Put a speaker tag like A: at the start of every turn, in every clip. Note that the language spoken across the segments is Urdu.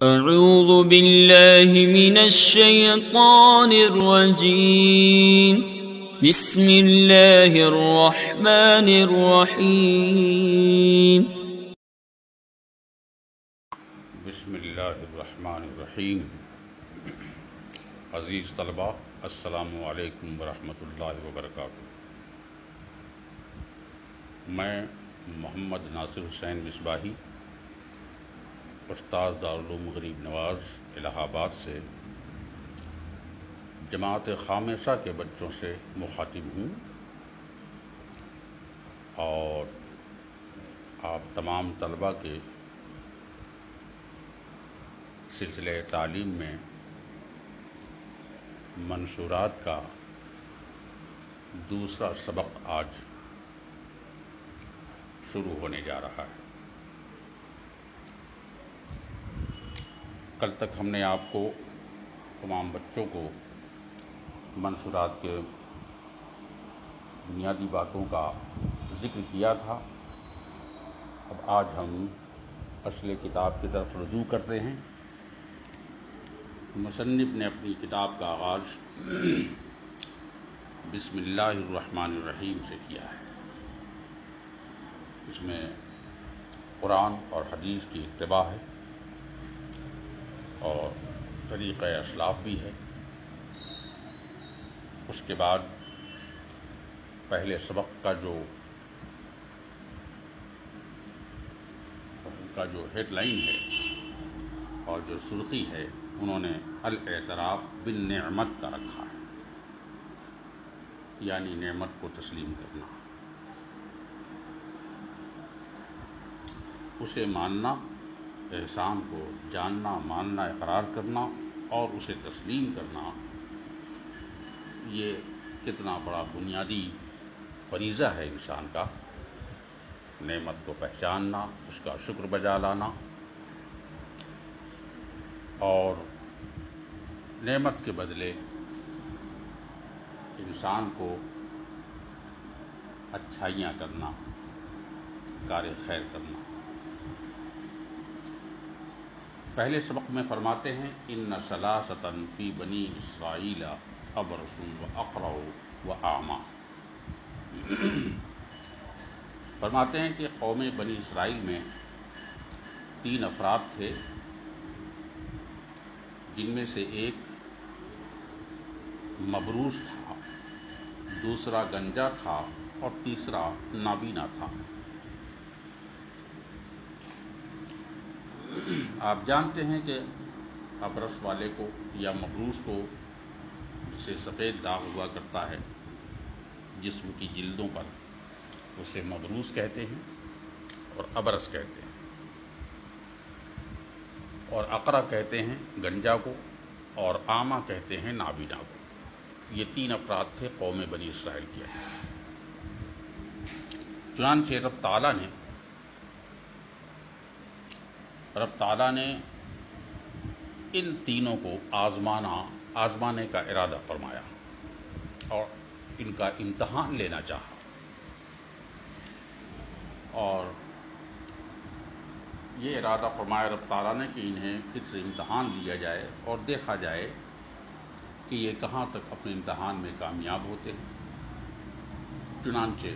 A: اعوذ باللہ من الشیطان الرجیم بسم اللہ الرحمن الرحیم
B: بسم اللہ الرحمن الرحیم۔ عزیز طلباء، السلام علیکم ورحمۃ اللہ وبرکاتہ۔ میں محمد ناصر حسین مصباحی، استاد دارالعلوم غریب نواز الہ آباد سے جماعت خامسہ کے بچوں سے مخاطب ہوں، اور آپ تمام طلباء کے سلسلہ تعلیم میں منشورات کا دوسرا سبق آج شروع ہونے جا رہا ہے۔ کل تک ہم نے آپ کو، تمام بچوں کو، منشورات کے بنیادی باتوں کا ذکر کیا تھا۔ اب آج ہم اصل کتاب کی طرف رجوع کرتے ہیں۔ مصنف نے اپنی کتاب کا آغاز بسم اللہ الرحمن الرحیم سے کیا ہے۔ اس میں قرآن اور حدیث کی اتباع ہے اور طریقہ اسلاف بھی ہے۔ اس کے بعد پہلے سبق کا جو ہیڈ لائن ہے اور جو سرخی ہے، انہوں نے الاعتراف بالنعمت کا رکھا ہے، یعنی نعمت کو تسلیم کرنا، اسے ماننا، احسان کو جاننا، ماننا، اقرار کرنا اور اسے تسلیم کرنا۔ یہ کتنا بڑا بنیادی فریضہ ہے انسان کا، نعمت کو پہچاننا، اس کا شکر بجا لانا اور نعمت کے بدلے انسان کو اچھائیاں کرنا، کار خیر کرنا۔ پہلے سبق میں فرماتے ہیں ان ثلاثۃ فی بنی اسرائیل ابرص واقرع واعمی۔ فرماتے ہیں کہ قوم بنی اسرائیل میں 3 افراد تھے، جن میں سے ایک مبروس تھا، دوسرا گنجا تھا اور تیسرا نابینا تھا۔ آپ جانتے ہیں کہ ابرص والے کو یا مبروس کو، جسے سفید داغ ہوا کرتا ہے جسم کی جلدوں پر، اسے مبروس کہتے ہیں اور ابرص کہتے ہیں، اور اقرع کہتے ہیں گنجا کو، اور اعمیٰ کہتے ہیں نابینا کو۔ یہ 3 افراد تھے قوم بنی اسرائیل کے۔ چنانچہ رب تعالیٰ نے ان تینوں کو آزمانے کا ارادہ فرمایا اور ان کا امتحان لینا چاہا، اور یہ ارادہ فرمایا رب تعالیٰ نے کہ انہیں پھر سے امتحان لیا جائے اور دیکھا جائے کہ یہ کہاں تک اپنے امتحان میں کامیاب ہوتے ہیں۔ چنانچہ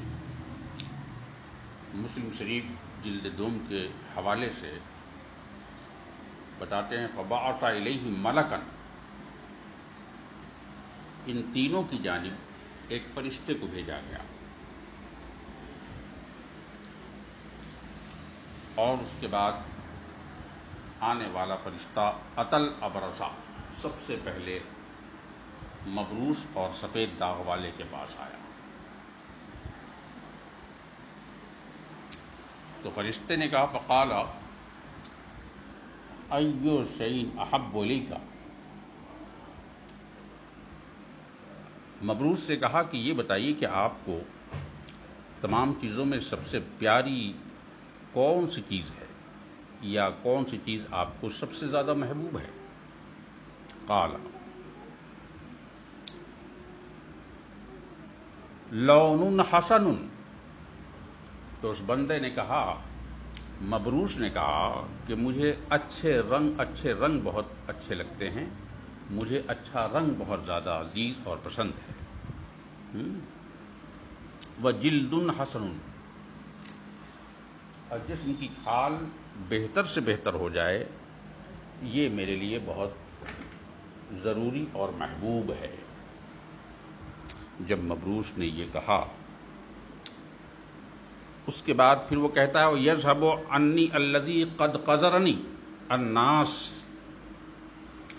B: مسلم شریف جلد 2 کے حوالے سے بتاتے ہیں فبعث الیہم ملکا، ان تینوں کی جانب ایک فرشتے کو بھیجا گیا، اور اس کے بعد آنے والا فرشتہ اتل ابرصا، سب سے پہلے مبروس اور سفید داغ والے کے پاس آیا۔ تو فرشتے نے کہا فقال ایو شیء احب الیک، مبروس سے کہا کہ یہ بتائیے کہ آپ کو تمام چیزوں میں سب سے پیاری کون سی چیز ہے، یا کون سی چیز آپ کو سب سے زیادہ محبوب ہے؟ قال لون حسن، تو اس بندے نے کہا مبروس نے کہا کہ مجھے اچھے رنگ بہت اچھے لگتے ہیں، مجھے اچھا رنگ بہت زیادہ عزیز اور پسند ہے۔ وجلد حسن، اور جسم کی کھال بہتر سے بہتر ہو جائے، یہ میرے لیے بہت ضروری اور محبوب ہے۔ جب مبروس نے یہ کہا، اس کے بعد پھر وہ کہتا ہے یذهب عنی الذی قد قذرنی الناس،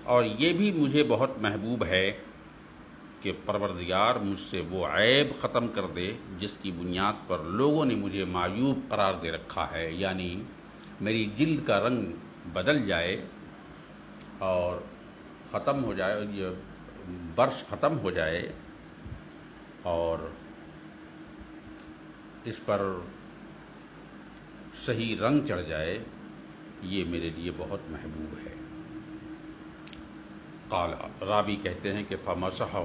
B: اور یہ بھی مجھے بہت محبوب ہے کہ پروردگار مجھ سے وہ عیب ختم کر دے جس کی بنیاد پر لوگوں نے مجھے معیوب قرار دے رکھا ہے، یعنی میری جلد کا رنگ بدل جائے اور ختم ہو جائے، یہ برش ختم ہو جائے اور اس پر صحیح رنگ چڑھ جائے، یہ میرے لیے بہت محبوب ہے۔ قال، راوی کہتے ہیں کہ فمسحہ،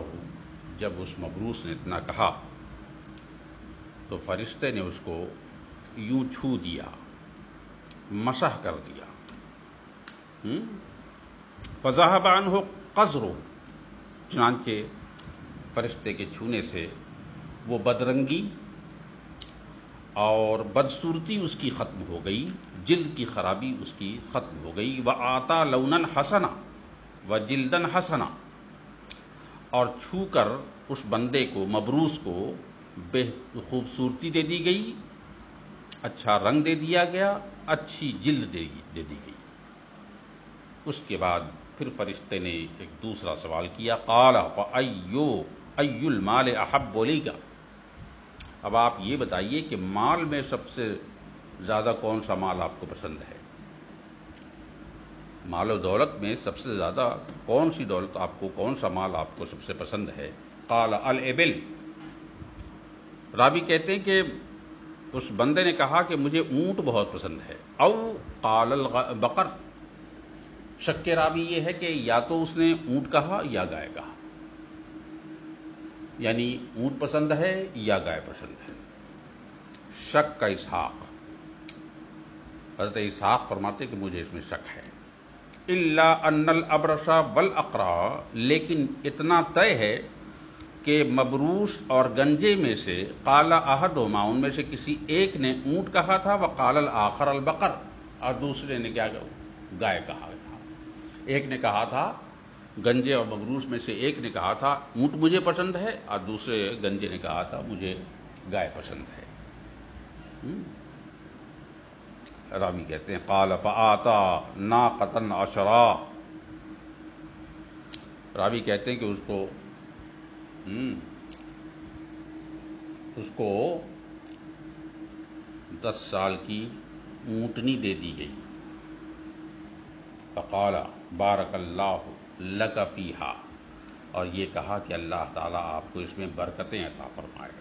B: جب اس مبروس نے اتنا کہا تو فرشتے نے اس کو یوں چھو دیا، مسح کر دیا۔ فذهب عنہ قذرہ، چنانچہ فرشتے کے چھونے سے وہ بدرنگی اور بدصورتی اس کی ختم ہو گئی، جلد کی خرابی اس کی ختم ہو گئی۔ وآتا لونا حسنا وجلدا حسنا، اور چھو کر اس بندے کو، مبروس کو خوبصورتی دے دی گئی، اچھا رنگ دے دیا گیا، اچھی جلد دے دی گئی۔ اس کے بعد پھر فرشتے نے ایک دوسرا سوال کیا، قال فأی المال احب الیک، اب آپ یہ بتائیے کہ مال میں سب سے زیادہ کون سا مال آپ کو پسند ہے؟ مال و دولت میں سب سے زیادہ کون سی دولت آپ کو، کون سا مال آپ کو سب سے پسند ہے؟ قال الابل، راوی کہتے ہیں کہ اس بندے نے کہا کہ مجھے اونٹ بہت پسند ہے۔ او قال البقر، شک کے راوی یہ ہے کہ یا تو اس نے اونٹ کہا یا گائے کہا، یعنی اونٹ پسند ہے یا گائے پسند ہے۔ شک کا اسحاق، حضرت اسحاق فرماتے کہ مجھے اس میں شک ہے۔ الا ان الابرص والاقرع، لیکن اتنا طے ہے کہ مبروس اور گنجے میں سے قال احدہما، ان میں سے کسی ایک نے اونٹ کہا تھا، وقال الاخر البقر، اور دوسرے نے کیا گائے کہا تھا۔ ایک نے کہا تھا، گنجے اور مبروس میں سے ایک نے کہا تھا اونٹ مجھے پسند ہے، اور دوسرے گنجے نے کہا تھا مجھے گائے پسند ہے۔ راوی کہتے ہیں قال فآتا ناقۃ عشرا، راوی کہتے ہیں کہ اس کو 10 سال کی اونٹنی دے دی گئی۔ فقال بارک اللہ لک فیہا، اور یہ کہا کہ اللہ تعالیٰ آپ کو اس میں برکتیں عطا فرمائے۔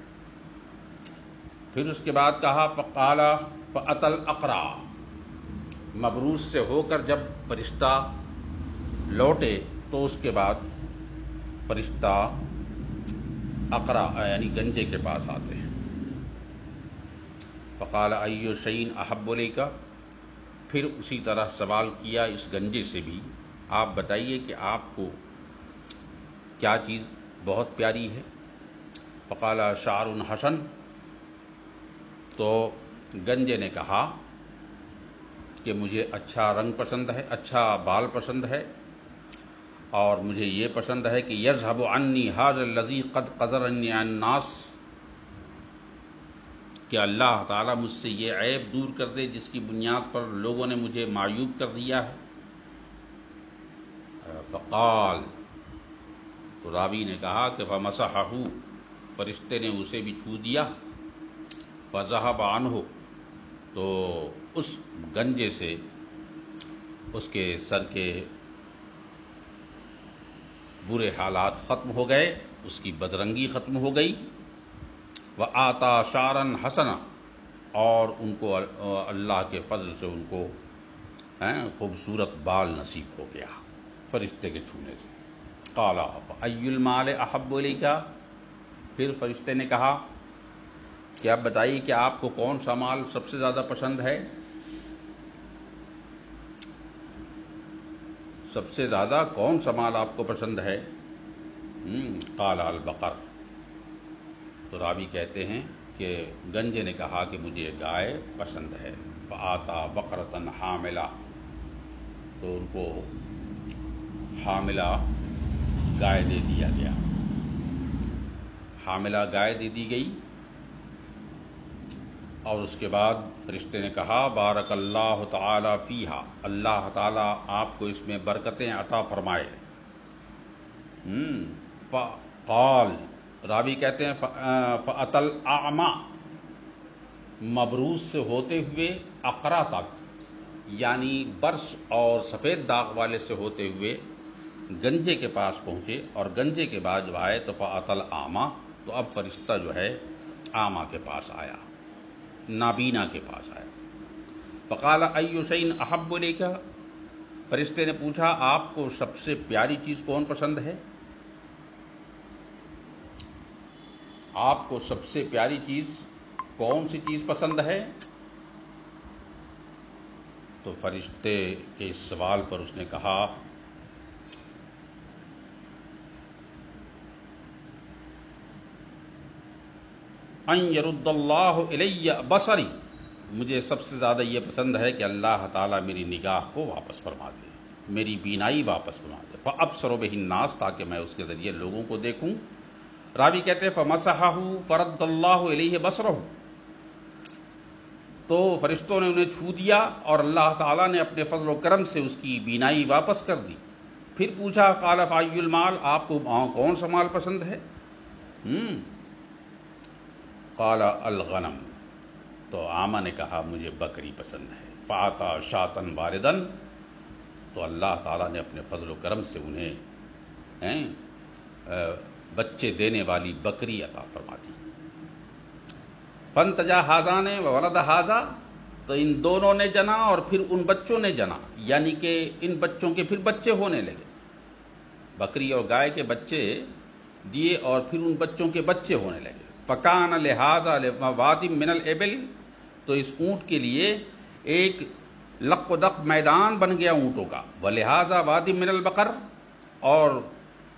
B: پھر اس کے بعد کہا فقال فأتی الاقرع، مبروس سے ہو کر جب فرشتہ لوٹے تو اس کے بعد فرشتہ اقرع یعنی گنجے کے پاس آتے ہیں۔ فقال ای شیء احب الیک، پھر اسی طرح سوال کیا اس گنجے سے بھی، آپ بتائیے کہ آپ کو کیا چیز بہت پیاری ہے؟ فقال شعر حسن، تو گنجے نے کہا کہ مجھے اچھا رنگ پسند ہے، اچھا بال پسند ہے، اور مجھے یہ پسند ہے کہ یذهب عنی ھذا الذی قد قذرنی عن الناس، کہ اللہ تعالیٰ مجھ سے یہ عیب دور کر دے جس کی بنیاد پر لوگوں نے مجھے معیوب کر دیا ہے۔ فقال، تو راوی نے کہا کہ فمسحہ، فرشتے نے اسے بھی چھو دیا۔ فذهب عنہ، تو اس گنجے سے اس کے سر کے برے حالات ختم ہو گئے، اس کی بدرنگی ختم ہو گئی۔ وآتا شعرا حسنا، اور ان کو اللہ کے فضل سے ان کو خوبصورت بال نصیب ہو گیا فرشتے کے چھونے سے۔ قال فأی المال احب الیک، پھر فرشتے نے کہا کہ آپ بتائیے کہ آپ کو کون سا مال سب سے زیادہ پسند ہے؟ سب سے زیادہ کون سا مال آپ کو پسند ہے؟ قال البقر، تو راوی کہتے ہیں کہ گنجے نے کہا کہ مجھے گائے پسند ہے. فآتا بقرۃ حاملہ، تو ان کو حاملہ گائے دے دیا گیا. حاملہ گائے دے دی گئی، اور اس کے بعد فرشتے نے کہا بارک اللہ تعالی فیہا، اللہ تعالیٰ آپ کو اس میں برکتیں عطا فرمائے. فقال، راوی کہتے ہیں فأتل اعما، مبروز سے ہوتے ہوئے اقرا تک، یعنی برس اور سفید داغ والے سے ہوتے ہوئے گنجے کے پاس پہنچے، اور گنجے کے بعد جو آئے تو فأتل اعما، تو اب فرشتہ جو ہے اعما کے پاس آیا، نابینا کے پاس آیا. فقال ای شیء احب الیک، فرشتے نے پوچھا آپ کو سب سے پیاری چیز کون پسند ہے؟ آپ کو سب سے پیاری چیز کون سی چیز پسند ہے؟ تو فرشتے کے اس سوال پر اس نے کہا ان یرد اللہ الی بصری، مجھے سب سے زیادہ یہ پسند ہے کہ اللہ تعالیٰ میری نگاہ کو واپس فرما دے، میری بینائی واپس فرما دے. فابصر بہ الناس، تاکہ میں اس کے ذریعے لوگوں کو دیکھوں. راوی کہتے ہیں فمسحہ فرد اللہ الیہ بصرہ، تو فرشتوں نے انہیں چھو دیا اور اللہ تعالیٰ نے اپنے فضل و کرم سے اس کی بینائی واپس کر دی. پھر پوچھا قال فای المال، آپ کو کون سا مال پسند ہے؟ قال الغنم، تو اعما نے کہا مجھے بکری پسند ہے. فاتا شاطن واردن، تو اللہ تعالیٰ نے اپنے فضل و کرم سے انہیں بچے دینے والی بکری عطا فرما دی. فانتجا ہذان وولد ھذا، تو ان دونوں نے جنا اور پھر ان بچوں نے جنا، یعنی کہ ان بچوں کے پھر بچے ہونے لگے. بکری اور گائے کے بچے دیے اور پھر ان بچوں کے بچے ہونے لگے. فکان لہذا واد من الابل، تو اس اونٹ کے لیے ایک لق و دق میدان بن گیا اونٹوں کا. ولہذا واد من البقر، اور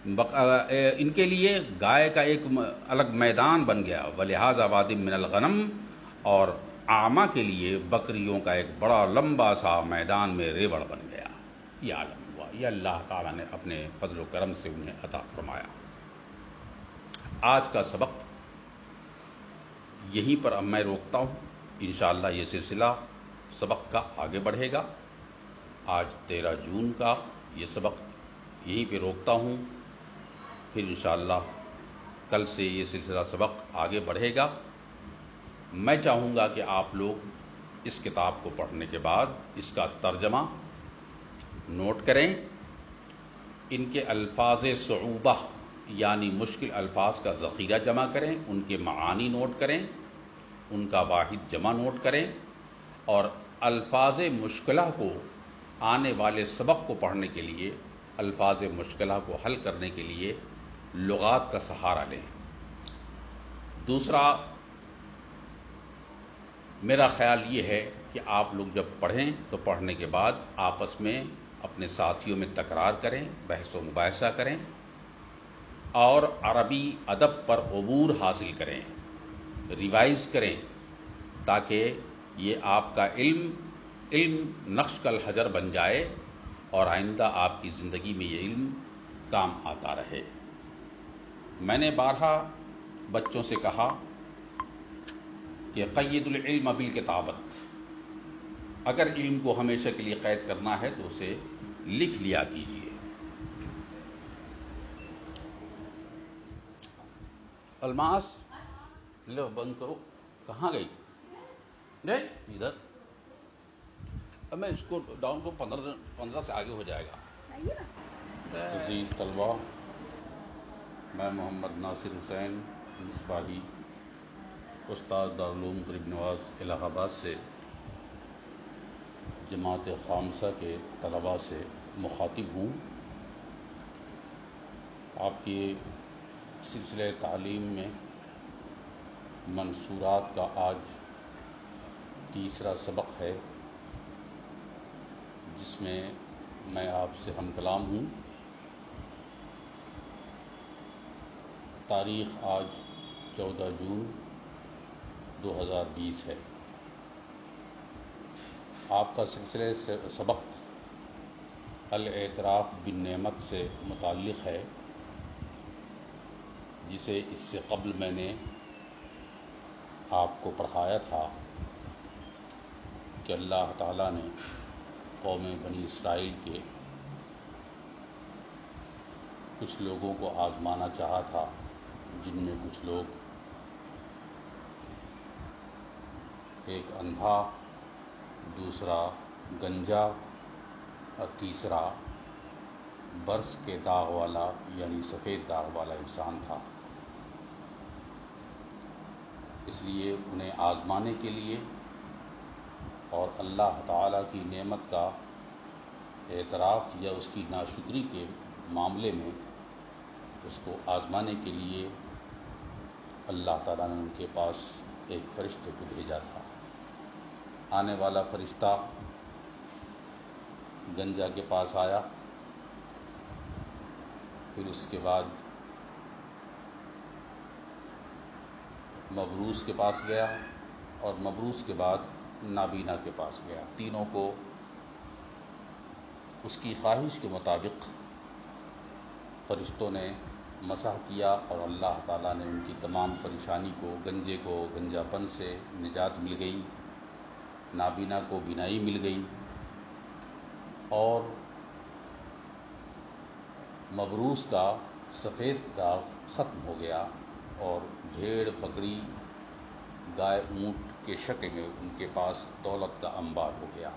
B: ان کے لیے گائے کا ایک الگ میدان بن گیا. ولہذا واد من الغنم، اور اعما کے لیے بکریوں کا ایک بڑا لمبا سا میدان میں ریوڑ بن گیا. یہ عالم ہوا، یہ اللہ تعالیٰ نے اپنے فضل و کرم سے انہیں عطا فرمایا. آج کا سبق یہیں پر اب میں روکتا ہوں. انشاءاللہ یہ سلسلہ سبق کا آگے بڑھے گا. آج 13 جون کا یہ سبق یہیں پہ روکتا ہوں. پھر انشاءاللہ کل سے یہ سلسلہ سبق آگے بڑھے گا. میں چاہوں گا کہ آپ لوگ اس کتاب کو پڑھنے کے بعد اس کا ترجمہ نوٹ کریں، ان کے الفاظ صعوبہ یعنی مشکل الفاظ کا ذخیرہ جمع کریں، ان کے معانی نوٹ کریں، ان کا واحد جمع نوٹ کریں، اور الفاظ مشکلہ کو آنے والے سبق کو پڑھنے کے لیے، الفاظ مشکلہ کو حل کرنے کے لیے لغات کا سہارا لیں. دوسرا میرا خیال یہ ہے کہ آپ لوگ جب پڑھیں تو پڑھنے کے بعد آپس میں اپنے ساتھیوں میں تکرار کریں، بحث و مباحثہ کریں، اور عربی ادب پر عبور حاصل کریں، ریوائز کریں، تاکہ یہ آپ کا علم نقش کالحجر بن جائے اور آئندہ آپ کی زندگی میں یہ علم کام آتا رہے. میں نے بارہا بچوں سے کہا کہ قید العلم بالکتابت، اگر علم کو ہمیشہ کے لیے قید کرنا ہے تو اسے لکھ لیا کیجیے. الماس لو بند کرو، کہاں گئی؟ نہیں ادھر. اب میں اس کو ڈاؤن کو 15 سے آگے ہو جائے گا. عزیز طلبہ، میں محمد ناصر حسین مصباحی، استاد دارالعلوم غریب نواز الہ آباد سے جماعت خامسہ کے طلباء سے مخاطب ہوں. آپ کی سلسلہ تعلیم میں منصورات کا آج تیسرا سبق ہے، جس میں میں آپ سے ہم کلام ہوں۔ تاریخ آج 14 جون 2020 ہے۔ آپ کا سلسلہ سبق الاعتراف بالنعمت سے متعلق ہے، جسے اس سے قبل میں نے آپ کو پڑھایا تھا کہ اللہ تعالیٰ نے قوم بنی اسرائیل کے کچھ لوگوں کو آزمانا چاہا تھا، جن میں کچھ لوگ ایک اندھا، دوسرا گنجا اور تیسرا برس کے داغ والا یعنی سفید داغ والا انسان تھا۔ اس لیے انہیں آزمانے کے لیے اور اللہ تعالیٰ کی نعمت کا اعتراف یا اس کی ناشکری کے معاملے میں اس کو آزمانے کے لیے اللہ تعالیٰ نے ان کے پاس ایک فرشتے کو بھیجا تھا۔ آنے والا فرشتہ گنجا کے پاس آیا، پھر اس کے بعد مبروس کے پاس گیا اور مبروس کے بعد نابینا کے پاس گیا۔ تینوں کو اس کی خواہش کے مطابق فرشتوں نے مسح کیا اور اللہ تعالیٰ نے ان کی تمام پریشانی کو، گنجے کو گنجا پن سے نجات مل گئی، نابینا کو بینائی مل گئی، اور مبروس کا سفید داغ ختم ہو گیا، اور بھیڑ بکری گائے اونٹ کے شکل میں ان کے پاس دولت کا انبار ہو گیا۔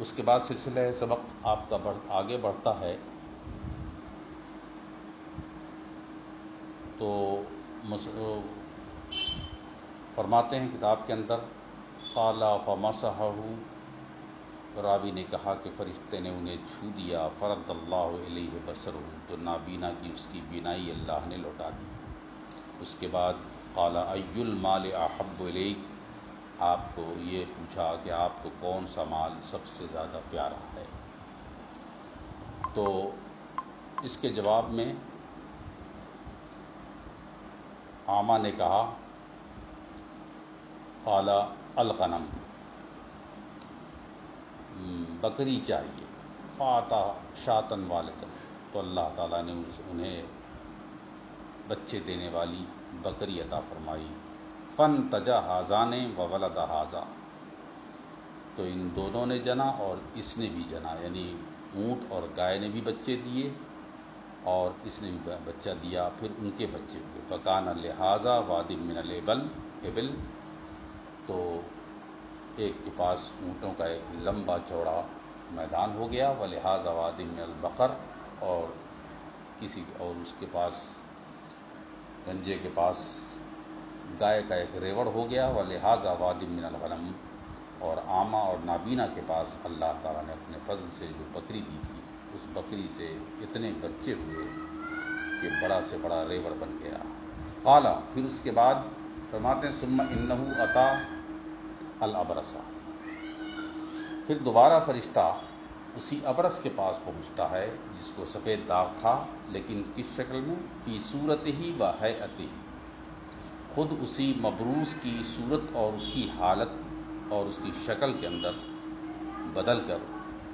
B: اس کے بعد سلسلہ سبق آپ کا آگے بڑھتا ہے، تو فرماتے ہیں کتاب کے اندر، قال فمسحہ، راوی نے کہا کہ فرشتے نے انہیں چھو دیا، فرد اللہ علیہ بصرہ، تو نابینا کی اس کی بینائی اللہ نے لوٹا دی۔ اس کے بعد قال ای المال احب الیک، آپ کو یہ پوچھا کہ آپ کو کون سا مال سب سے زیادہ پیارا ہے؟ تو اس کے جواب میں عامہ نے کہا قال الغنم، بکری چاہیے، فاتا شاتن والدن، تو اللہ تعالیٰ نے انہیں بچے دینے والی بکری عطا فرمائی۔ فن تجا ہاذان و ولد ہاذا، تو ان دونوں نے جنا اور اس نے بھی جنا، یعنی اونٹ اور گائے نے بھی بچے دیے اور اس نے بھی بچہ دیا، پھر ان کے بچے ہوئے۔ فکان لہذا واد من الابل، تو ایک کے پاس اونٹوں کا ایک لمبا چوڑا میدان ہو گیا، ولہذا واد من البقر، اور اس کے پاس گنجے کے پاس گائے کا ایک ریوڑ ہو گیا، ولہذا واد من الغنم، اور عامہ اور نابینا کے پاس اللہ تعالیٰ نے اپنے فضل سے جو بکری دی تھی، اس بکری سے اتنے بچے ہوئے کہ بڑا سے بڑا ریوڑ بن گیا۔ قال، پھر اس کے بعد فرماتے ہیں ثم انہ اتی الابرص، پھر دوبارہ فرشتہ اسی ابرص کے پاس پہنچتا ہے جس کو سفید داغ تھا، لیکن کس شکل میں؟ فی صورتہ و ہیئتہ، خود اسی مبروس کی صورت اور اس کی حالت اور اس کی شکل کے اندر بدل کر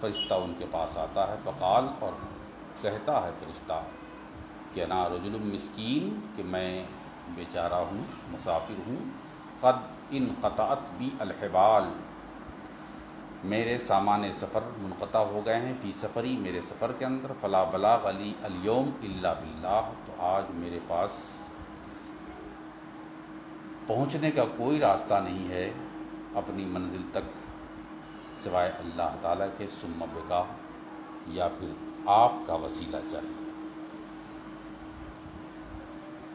B: فرشتہ ان کے پاس آتا ہے۔ فقال، اور کہتا ہے فرشتہ کہ انا رجل مسکین، کہ میں بیچارہ ہوں، مسافر ہوں، قد انقطعت بی الحبال، میرے سامان سفر منقطع ہو گئے ہیں، فی سفری، میرے سفر کے اندر، فلا بلاغ لی اليوم الا باللہ، تو آج میرے پاس پہنچنے کا کوئی راستہ نہیں ہے اپنی منزل تک سوائے اللہ تعالیٰ کے، ثم بکا، یا پھر آپ کا وسیلہ چاہیے،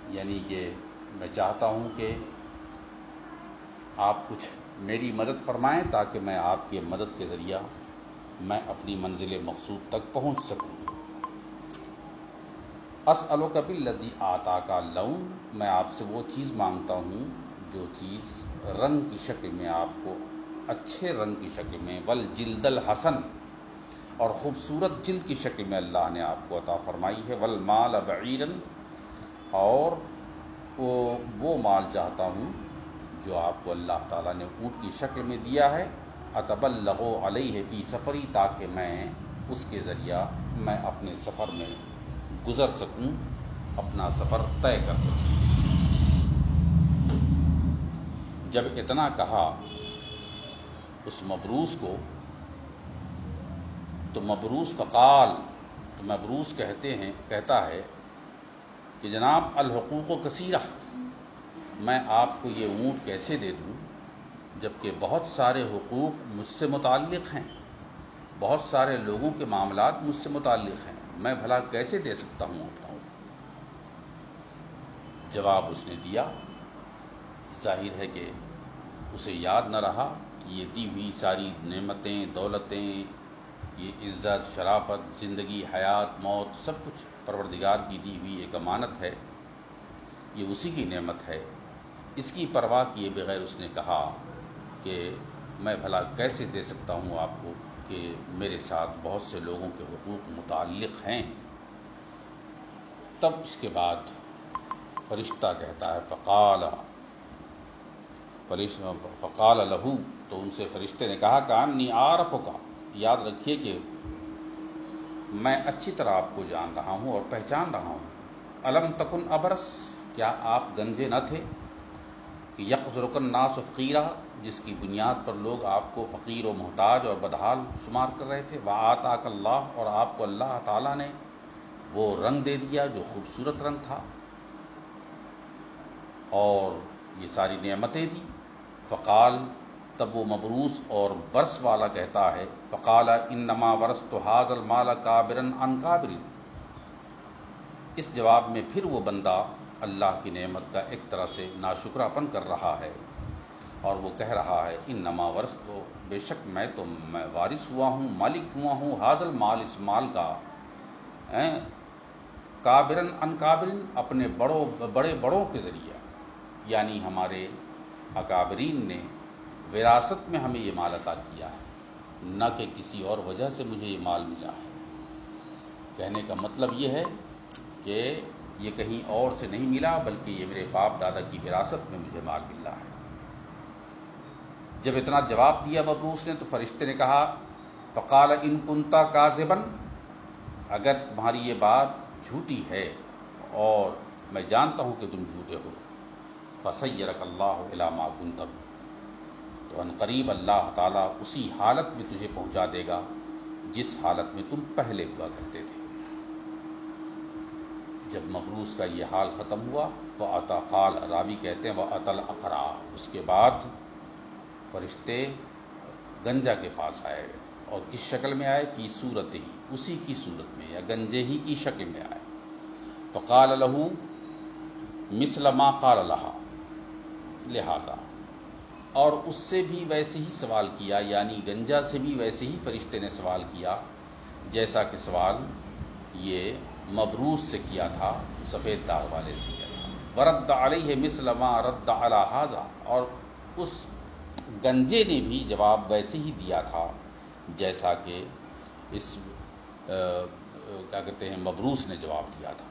B: یعنی کہ میں چاہتا ہوں کہ آپ کچھ میری مدد فرمائیں تاکہ میں آپ کی مدد کے ذریعہ میں اپنی منزل مقصود تک پہنچ سکوں۔ اسألک بالذی آتاک اللون، میں آپ سے وہ چیز مانگتا ہوں جو چیز رنگ کی شکل میں آپ کو اچھے رنگ کی شکل میں، والجلد الحسن، اور خوبصورت جلد کی شکل میں اللہ نے آپ کو عطا فرمائی ہے، والمال بعیرن، اور وہ مال چاہتا ہوں جو آپ کو اللہ تعالیٰ نے اونٹ کی شکل میں دیا ہے، اتبلغ علیہ فی سفری، تاکہ میں اس کے ذریعہ میں اپنے سفر میں گزر سکوں، اپنا سفر طے کر سکوں۔ جب اتنا کہا اس مبروس کو تو مبروس فقال، تو مبروس کہتا ہے کہ جناب الحقوق کثیرہ، میں آپ کو یہ اونٹ کیسے دے دوں جبکہ بہت سارے حقوق مجھ سے متعلق ہیں، بہت سارے لوگوں کے معاملات مجھ سے متعلق ہیں، میں بھلا کیسے دے سکتا ہوں اپنا اونٹ؟ جواب اس نے دیا، ظاہر ہے کہ اسے یاد نہ رہا کہ یہ دی ہوئی ساری نعمتیں، دولتیں، یہ عزت، شرافت، زندگی، حیات، موت، سب کچھ پروردگار کی دی ہوئی ایک امانت ہے، یہ اسی کی نعمت ہے۔ اس کی پرواہ کیے بغیر اس نے کہا کہ میں بھلا کیسے دے سکتا ہوں آپ کو کہ میرے ساتھ بہت سے لوگوں کے حقوق متعلق ہیں۔ تب اس کے بعد فرشتہ کہتا ہے فقال لہو، تو ان سے فرشتے نے کہا کہ انی عارفک، یاد رکھیے کہ میں اچھی طرح آپ کو جان رہا ہوں اور پہچان رہا ہوں۔ الم تکن ابرس، کیا آپ گنجے نہ تھے؟ کہ یقذرک الناس فقیرا، جس کی بنیاد پر لوگ آپ کو فقیر و محتاج اور بدحال شمار کر رہے تھے۔ وآتاک اللہ، اور آپ کو اللہ تعالیٰ نے وہ رنگ دے دیا جو خوبصورت رنگ تھا، اور یہ ساری نعمتیں دی۔ فقال، تب وہ مبروس اور برس والا کہتا ہے، فقال انما ورثت ھذا المال کابرا عن کابر، اس جواب میں پھر وہ بندہ اللہ کی نعمت کا ایک طرح سے ناشکراپن کر رہا ہے، اور وہ کہہ رہا ہے انما ورثت، بے شک میں وارث ہوا ہوں، مالک ہوا ہوں، ھذا المال، اس مال کا، کابرا عن کابر، اپنے بڑے بڑوں کے ذریعہ، یعنی ہمارے اکابرین نے وراثت میں ہمیں یہ مال عطا کیا ہے، نہ کہ کسی اور وجہ سے مجھے یہ مال ملا ہے۔ کہنے کا مطلب یہ ہے کہ یہ کہیں اور سے نہیں ملا، بلکہ یہ میرے باپ دادا کی وراثت میں مجھے مال ملا ہے۔ جب اتنا جواب دیا مبروس نے تو فرشتے نے کہا، فقال ان کنت کاذبا، اگر تمہاری یہ بات جھوٹی ہے اور میں جانتا ہوں کہ تم جھوٹے ہو، فسیرک اللہ الی ما کنت، تو ان قریب اللہ تعالیٰ اسی حالت میں تجھے پہنچا دے گا جس حالت میں تم پہلے ہوا کرتے تھے۔ جب مبروس کا یہ حال ختم ہوا، فأتی، قال، راوی کہتے ہیں وأتی الأقرع، اس کے بعد فرشتے گنجا کے پاس آئے، اور کس شکل میں آئے؟ فی صورت ہی، اسی کی صورت میں یا گنجے ہی کی شکل میں آئے۔ فقال لہ مثل ما قال لہا، لہذا، اور اس سے بھی ویسے ہی سوال کیا، یعنی گنجا سے بھی ویسے ہی فرشتے نے سوال کیا جیسا کہ سوال یہ مبروس سے کیا تھا، سفید داغ والے سے کیا تھا۔ ورد علیہ مثل ما رد علی ھذا، اور اس گنجے نے بھی جواب ویسے ہی دیا تھا جیسا کہ اس کیا کہتے ہیں مبروس نے جواب دیا تھا۔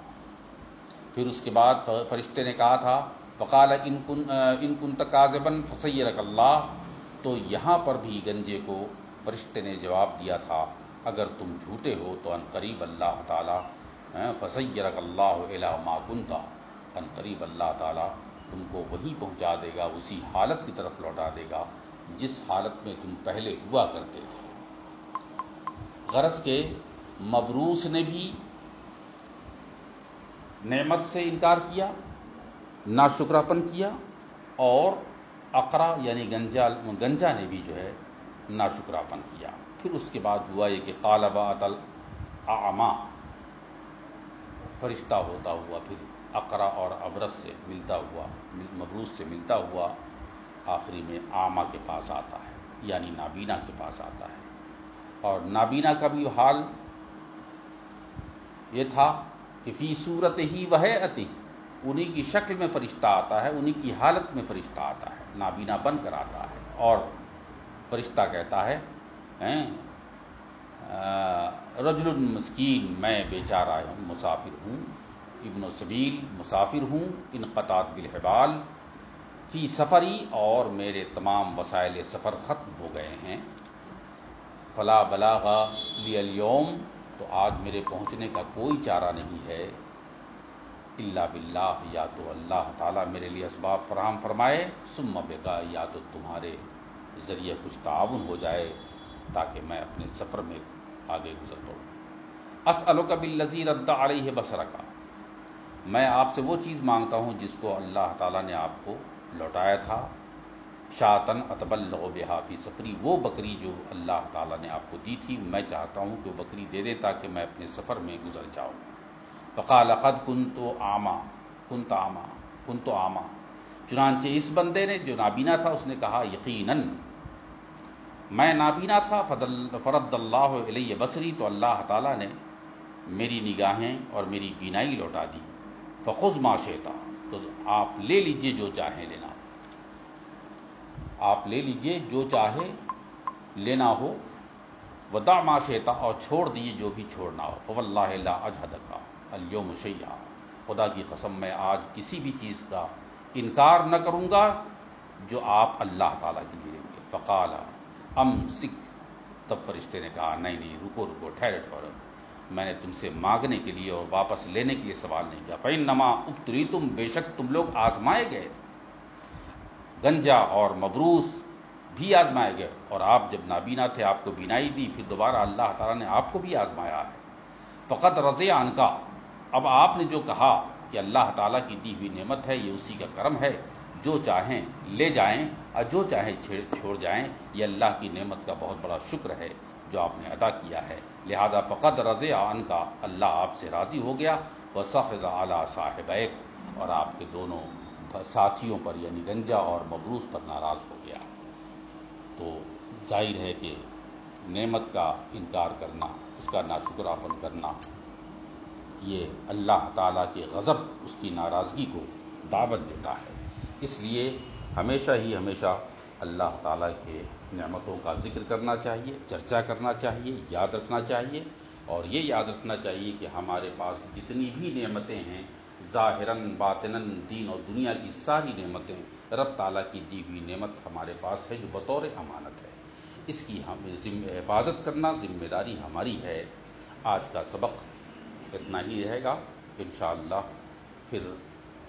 B: پھر اس کے بعد فرشتے نے کہا تھا، فقال ان کنت کاذبا فسیرک اللہ، تو یہاں پر بھی گنجے کو فرشتے نے جواب دیا تھا، اگر تم جھوٹے ہو تو ان قریب اللہ تعالیٰ، فسیرک اللہ الی ما کنت، ان قریب اللہ تعالیٰ تم کو وہی پہنچا دے گا، اسی حالت کی طرف لوٹا دے گا جس حالت میں تم پہلے ہوا کرتے تھے۔ غرض کہ مبروس نے بھی نعمت سے انکار کیا، ناشکراپن کیا، اور اقرع یعنی گنجا نے بھی جو ہے ناشکراپن کیا۔ پھر اس کے بعد ہوا یہ کہ قال وأتی الأعمى، فرشتہ ہوتا ہوا پھر اقرع اور ابرس سے ملتا ہوا، مبروس سے ملتا ہوا، آخری میں اعمیٰ کے پاس آتا ہے، یعنی نابینا کے پاس آتا ہے۔ اور نابینا کا بھی حال یہ تھا کہ فی صورت ہی وہیئتہ، انہی کی شکل میں فرشتہ آتا ہے، انہی کی حالت میں فرشتہ آتا ہے، نابینا بن کر آتا ہے، اور فرشتہ کہتا ہے رجل مسکین، میں بیچارہ ہوں، مسافر ہوں، ابن السبیل مسافر ہوں، انقطعت بالحبال، فی سفری، اور میرے تمام وسائل سفر ختم ہو گئے ہیں، فلا بلاغ لی اليوم، تو آج میرے پہنچنے کا کوئی چارہ نہیں ہے، الا باللہ، یا تو اللہ تعالیٰ میرے لیے اسباب فراہم فرمائے، ثم بکا، یا تو تمہارے ذریعے کچھ تعاون ہو جائے تاکہ میں اپنے سفر میں آگے گزر پڑوں۔ اسألک بالذی رد علیہ بصرک، میں آپ سے وہ چیز مانگتا ہوں جس کو اللہ تعالیٰ نے آپ کو لوٹایا تھا، شاطن اتبلغ بہا فی سفری، وہ بکری جو اللہ تعالیٰ نے آپ کو دی تھی، میں چاہتا ہوں کہ وہ بکری دے دے تاکہ میں اپنے سفر میں گزر جاؤں۔ فقال قد کنت اعمی، چنانچہ اس بندے نے جو نابینا تھا اس نے کہا یقیناً میں نابینا تھا، فرد اللہ علیہ بصری، تو اللہ تعالیٰ نے میری نگاہیں اور میری بینائی لوٹا دی، فخذ ما شئت، تو آپ لے لیجئے جو چاہیں لینا، آپ لے لیجئے جو چاہے لینا ہو، ودع ما شئت، اور چھوڑ دیجئے جو بھی چھوڑنا ہو، فواللہ لا اجحدک اليوم شیئا، خدا کی قسم میں آج کسی بھی چیز کا انکار نہ کروں گا جو آپ اللہ تعالیٰ کے لیے لیں گے۔ فقال امسک، تب فرشتے نے کہا نہیں رکو ٹھہرو، میں نے تم سے مانگنے کے لیے اور واپس لینے کے لیے سوال نہیں کیا، فإنما ابتلیتم، بے شک تم لوگ آزمائے گئے تھے، گنجا اور مبروس بھی آزمائے گئے، اور آپ جب نابینا تھے آپ کو بینائی دی، پھر دوبارہ اللہ تعالیٰ نے آپ کو بھی آزمایا ہے۔ فقط رضی عنک، اب آپ نے جو کہا کہ اللہ تعالیٰ کی دی ہوئی نعمت ہے، یہ اسی کا کرم ہے، جو چاہیں لے جائیں اور جو چاہیں چھوڑ جائیں، یہ اللہ کی نعمت کا بہت بڑا شکر ہے جو آپ نے ادا کیا ہے، لہذا فقط رضی عنک، اللہ آپ سے راضی ہو گیا، وسخط علی صاحبیک، اور آپ کے دونوں ساتھیوں پر یعنی گنجا اور مبروس پر ناراض ہو گیا۔ تو ظاہر ہے کہ نعمت کا انکار کرنا، اس کا ناشکراپن کرنا، یہ اللہ تعالیٰ کے غضب، اس کی ناراضگی کو دعوت دیتا ہے۔ اس لیے ہمیشہ اللہ تعالیٰ کے نعمتوں کا ذکر کرنا چاہیے، چرچا کرنا چاہیے، یاد رکھنا چاہیے، اور یہ یاد رکھنا چاہیے کہ ہمارے پاس جتنی بھی نعمتیں ہیں، ظاہراً باطناً، دین اور دنیا کی ساری نعمتیں رب تعالیٰ کی دی ہوئی نعمت ہمارے پاس ہے جو بطور امانت ہے، اس کی ہمیں حفاظت کرنا ذمہ داری ہماری ہے۔ آج کا سبق اتنا ہی رہے گا، انشاءاللہ پھر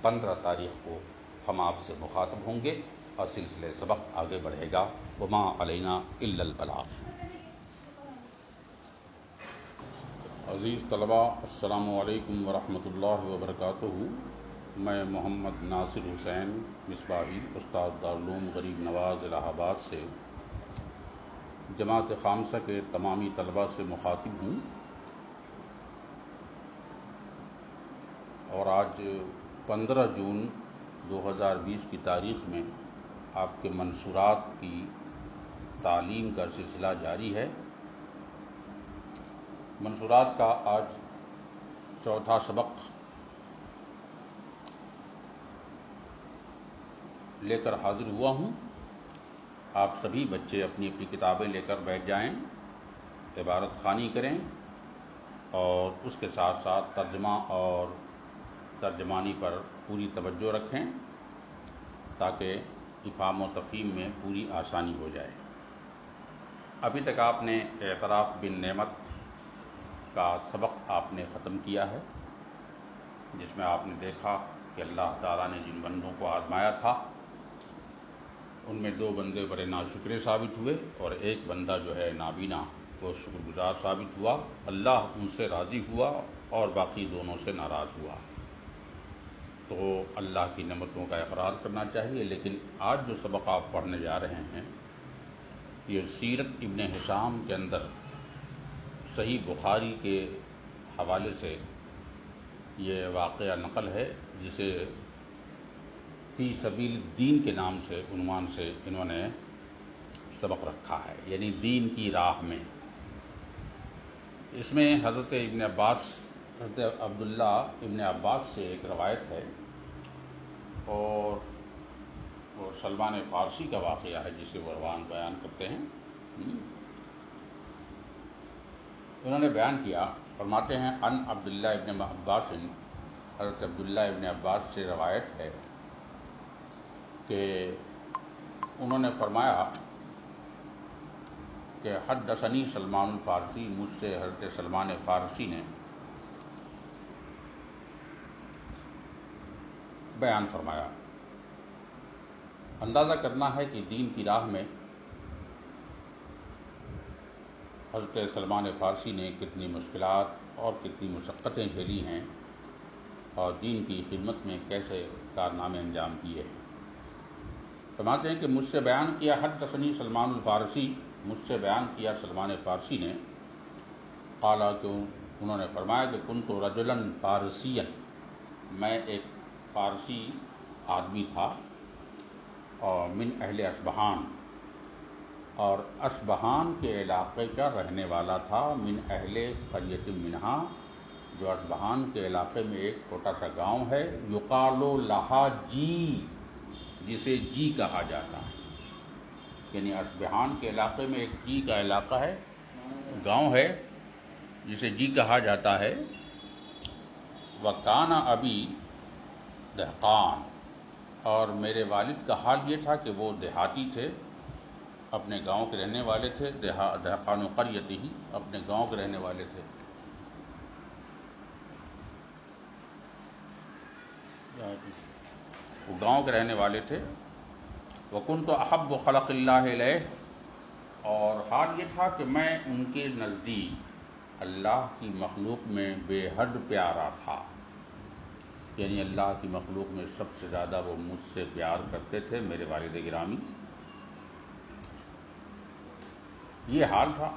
B: 15 تاریخ کو ہم آپ سے مخاطب ہوں گے اور سلسلہ سبق آگے بڑھے گا۔ وما علینا الا البلاغ۔ عزیز طلباء، السلام علیکم ورحمۃ اللہ وبرکاتہ۔ میں محمد ناصر حسین مصباحی، استاد دارالعلوم غریب نواز الہ آباد سے جماعت خامسہ کے تمامی طلباء سے مخاطب ہوں، اور آج 15 جون 2020 کی تاریخ میں آپ کے منشورات کی تعلیم کا سلسلہ جاری ہے۔ منشورات کا آج چوتھا سبق لے کر حاضر ہوا ہوں۔ آپ سبھی بچے اپنی اپنی کتابیں لے کر بیٹھ جائیں، عبارت خوانی کریں، اور اس کے ساتھ ساتھ ترجمہ اور ترجمانی پر پوری توجہ رکھیں تاکہ افہام و تفہیم میں پوری آسانی ہو جائے۔ ابھی تک آپ نے اعتراف بالنعمت کا سبق آپ نے ختم کیا ہے، جس میں آپ نے دیکھا کہ اللہ تعالیٰ نے جن بندوں کو آزمایا تھا ان میں 2 بندے بڑے ناشکرے ثابت ہوئے، اور ایک بندہ جو ہے نابینا وہ شکر گزار ثابت ہوا، اللہ ان سے راضی ہوا اور باقی دونوں سے ناراض ہوا۔ تو اللہ کی نعمتوں کا اقرار کرنا چاہیے۔ لیکن آج جو سبق آپ پڑھنے جا رہے ہیں یہ سیرت ابن ہشام کے اندر صحیح بخاری کے حوالے سے یہ واقعہ نقل ہے، جسے فی سبیل الدین کے نام سے عنوان سے انہوں نے سبق رکھا ہے، یعنی دین کی راہ میں۔ اس میں حضرت عبداللہ ابن عباس سے ایک روایت ہے، اور وہ سلمان فارسی کا واقعہ ہے جسے وہ بیان کرتے ہیں۔ انہوں نے بیان کیا، فرماتے ہیں ان عبداللہ ابن عباس، حضرت عبداللہ ابن عباس سے روایت ہے کہ انہوں نے فرمایا کہ حدثنی سلمان الفارسی، مجھ سے حضرت سلمان فارسی نے بیان فرمایا۔ اندازہ کرنا ہے کہ دین کی راہ میں حضرت سلمان فارسی نے کتنی مشکلات اور کتنی مشقتیں جھیلی ہیں اور دین کی خدمت میں کیسے کارنامے انجام دیے ہیں۔ فرماتے ہیں کہ مجھ سے بیان کیا حدثنی سلمان الفارسی، مجھ سے بیان کیا سلمان فارسی نے، قال کہ انہوں نے فرمایا کہ کنت رجلا فارسیا، میں ایک فارسی آدمی تھا، اور من اہل اصبہان، اور اصبہان کے علاقے کا رہنے والا تھا، من اہل قریۃ منہا، جو اصبہان کے علاقے میں ایک چھوٹا سا گاؤں ہے، یقال لہا جی، جسے جی کہا جاتا ہے، یعنی اصبہان کے علاقے میں ایک جی کا علاقہ ہے، گاؤں ہے جسے جی کہا جاتا ہے۔ وَكَانَ أَبِي دہقان، اور میرے والد کا حال یہ تھا کہ وہ دیہاتی تھے، اپنے گاؤں کے رہنے والے تھے، دہقان قریتی ہی، اپنے گاؤں کے رہنے والے تھے۔ وہ گاؤں کے رہنے والے تھے۔ وَكُنْتُ أَحَبُّ خَلْقِ اللَّهِ إِلَيْهِ، اور حال یہ تھا کہ میں ان کے نزدیک اللہ کی مخلوق میں بے حد پیارا تھا، یعنی اللہ کی مخلوق میں سب سے زیادہ وہ مجھ سے پیار کرتے تھے، میرے والد گرامی، یہ حال تھا۔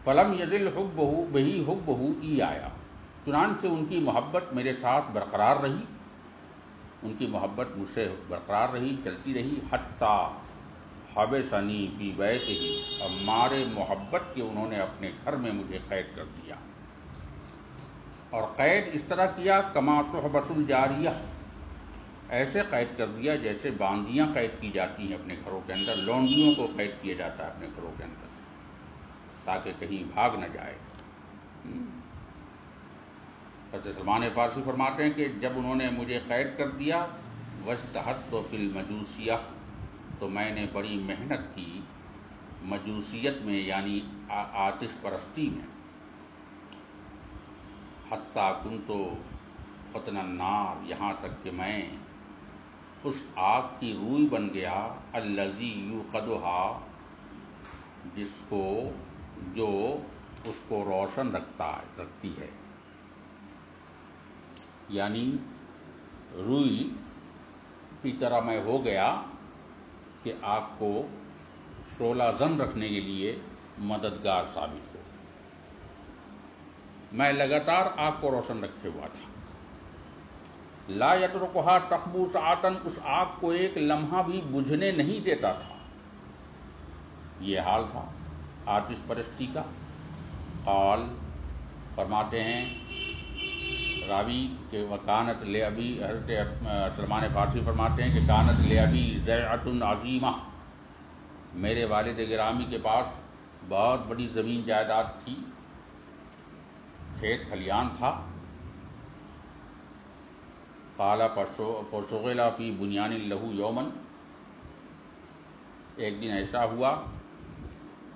B: فلم یزل حبہ بہی حبہ ای آیا، چنانچہ ان کی محبت میرے ساتھ برقرار رہی، ان کی محبت مجھ سے برقرار رہی، چلتی رہی، حتیٰ حبسنی فی بیتہ، اب مارے محبت کہ انہوں نے اپنے گھر میں مجھے قید کر دیا، اور قید اس طرح کیا کما تحبس الجاریہ، ایسے قید کر دیا جیسے باندیاں قید کی جاتی ہیں اپنے گھروں کے اندر، لونڈیوں کو قید کیا جاتا ہے اپنے گھروں کے اندر تاکہ کہیں بھاگ نہ جائے۔ حضرت سلمان فارسی فرماتے ہیں کہ جب انہوں نے مجھے قید کر دیا، واجتہدت فی المجوسیہ، تو میں نے بڑی محنت کی مجوسیت میں، یعنی آتش پرستی میں، حتیٰ کنت قطن النار، یہاں تک کہ میں اس آگ کی روئی بن گیا، الذی یوقدھا، جو اس کو روشن رکھتی ہے، یعنی روئی کی طرح میں ہو گیا کہ آگ کو شعلہ زن رکھنے کے لیے مددگار ثابت ہو، میں لگاتار آگ کو روشن رکھے ہوا تھا۔ لا یترکھا تخبو ساعتن، اس آگ کو ایک لمحہ بھی بجھنے نہیں دیتا تھا، یہ حال تھا آتش پرستی کا۔ قال، فرماتے ہیں راوی کہ وکانت لابی، حضرت سلمان فارسی فرماتے ہیں کہ کانت لابی زرعۃ عظیمہ، میرے والد گرامی کے پاس بہت بڑی زمین جائیداد تھی، کھیت کھلیان تھا۔ قال فشغل فی بنیان لہ یوما، ایک دن ایسا ہوا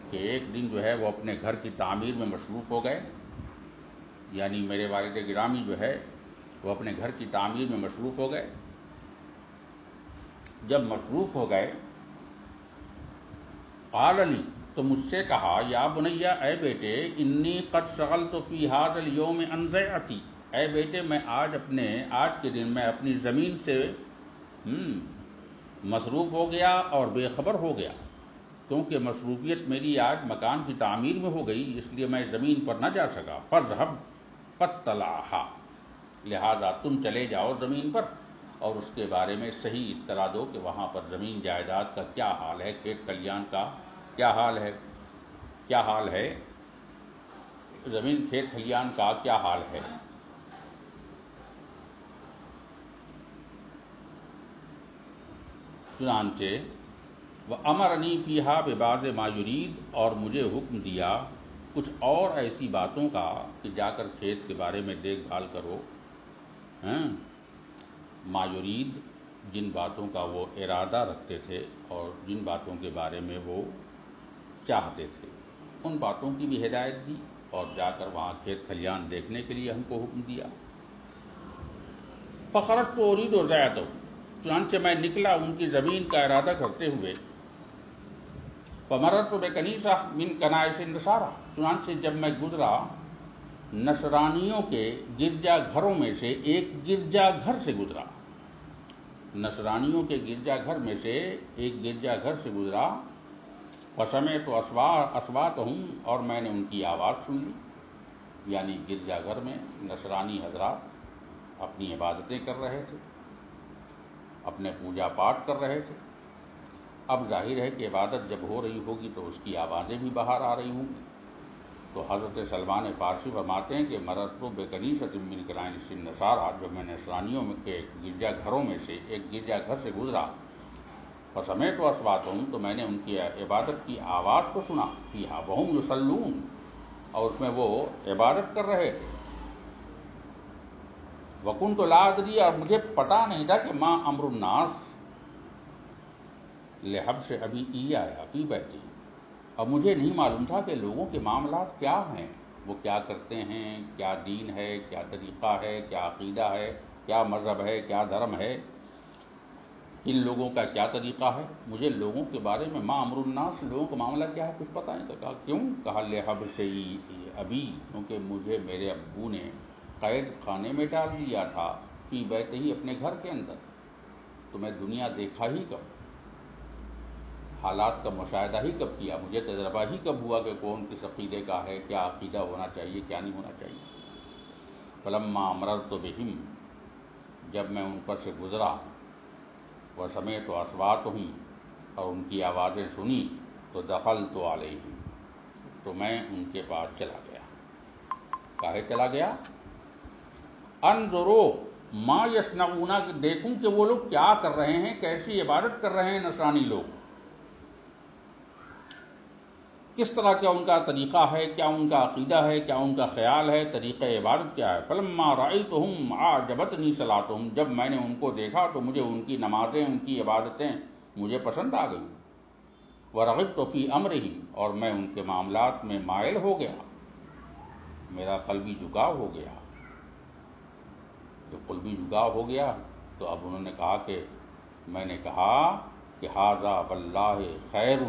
B: کہ ایک دن جو ہے وہ اپنے گھر کی تعمیر میں مصروف ہو گئے، یعنی میرے والد گرامی جو ہے وہ اپنے گھر کی تعمیر میں مصروف ہو گئے۔ جب مصروف ہو گئے، قال لی، تو مجھ سے کہا، یا بنیا، اے بیٹے، انی قد شغلت فی ھذا اليوم عن زرعتی، اے بیٹے میں آج کے دن میں اپنی زمین سے مصروف ہو گیا اور بے خبر ہو گیا، کیونکہ مصروفیت میری آج مکان کی تعمیر میں ہو گئی، اس لیے میں زمین پر نہ جا سکا۔ فاذهب فاطلعها، لہذا تم چلے جاؤ زمین پر اور اس کے بارے میں صحیح اطلاع دو کہ وہاں پر زمین جائیداد کا کیا حال ہے، کھیت کھلیان کا کیا حال ہے، زمین کھیت کھلیان کا کیا حال ہے۔ چنانچہ وَأَمَرَنِي فِيهَا بِبَعْضِ مَا يُرِيدُ، اور مجھے حکم دیا کچھ اور ایسی باتوں کا کہ جا کر کھیت کے بارے میں دیکھ بھال کرو. ما یرید، جن باتوں کا وہ ارادہ رکھتے تھے اور جن باتوں کے بارے میں وہ چاہتے تھے، ان باتوں کی بھی ہدایت دی اور جا کر وہاں کھیت کھلیان دیکھنے کے لیے ہم کو حکم دیا. فخرجت اريد زیعته، چنانچہ میں نکلا ان کی زمین کا ارادہ کرتے ہوئے. فمررت بکنیسہ من کنائس النصارى، چنانچہ جب میں گزرا نصرانیوں کے گرجا گھروں میں سے ایک گرجا گھر سے گزرا. نصرانیوں کے گرجا گھر میں سے ایک گرجا گھر سے گزرا. وسمعت اصواتهم، اور میں نے ان کی آواز سن لی. یعنی گرجا گھر میں نصرانی حضرات اپنی عبادتیں کر رہے تھے، اپنے پوجا پاٹ کر رہے تھے. اب ظاہر ہے کہ عبادت جب ہو رہی ہوگی تو اس کی آوازیں بھی باہر آ رہی ہوں گی. تو حضرت سلمان فارسی فرماتے ہیں کہ مررت بکنیسۃ من کنائس النصارى، جب میں نصرانیوں کے گرجا گھروں میں سے ایک گرجا گھر سے گزرا. فسمعت اصواتهم، تو میں نے ان کی عبادت کی آواز کو سنا. فیہا وہم یصلون، اور اس میں وہ عبادت کر رہے تھے. وکنت لا ادری، اور مجھے پتا نہیں تھا کہ ما امر الناس لحبس ابی ایایا فی بیتی، اب مجھے نہیں معلوم تھا کہ لوگوں کے معاملات کیا ہیں، وہ کیا کرتے ہیں، کیا دین ہے، کیا طریقہ ہے، کیا عقیدہ ہے، کیا مذہب ہے، کیا دھرم ہے، ان لوگوں کا کیا طریقہ ہے. مجھے لوگوں کے بارے میں ما امر الناس، لوگوں کا معاملہ کیا ہے، کچھ پتہ نہیں تھا. کہا کیوں؟ کہا لحبس ابی، کیونکہ مجھے میرے ابو نے قید خانے میں ڈال دیا تھا. فی بیت ہی، اپنے گھر کے اندر. تو میں دنیا دیکھا ہی کب، حالات کا مشاہدہ ہی کب کیا، مجھے تجربہ ہی کب ہوا کہ کون کس عقیدے کا ہے، کیا عقیدہ ہونا چاہیے، کیا نہیں ہونا چاہیے. فلما مررت بہم، جب میں ان پر سے گزرا. وسمعت اصواتهم، اور ان کی آوازیں سنی. تو دخلت علیہم، تو میں ان کے پاس چلا گیا. کاہے چلا گیا؟ انظروا ما یصنعون، دیکھوں کہ وہ لوگ کیا کر رہے ہیں، کیسی عبادت کر رہے ہیں نصرانی لوگ، کس طرح کا ان کا طریقہ ہے، کیا ان کا عقیدہ ہے، کیا ان کا خیال ہے، طریقہ عبادت کیا ہے. فلما رأیتهم اعجبتنی صلاتهم، جب میں نے ان کو دیکھا تو مجھے ان کی نمازیں، ان کی عبادتیں مجھے پسند آ گئیں. ورغبت فی امرهم، اور میں ان کے معاملات میں مائل ہو گیا، میرا قلبی جھکاؤ ہو گیا. جب قلبی جھکاؤ ہو گیا تو اب انہوں نے کہا کہ میں نے کہا کہ ھذا واللہ خیر،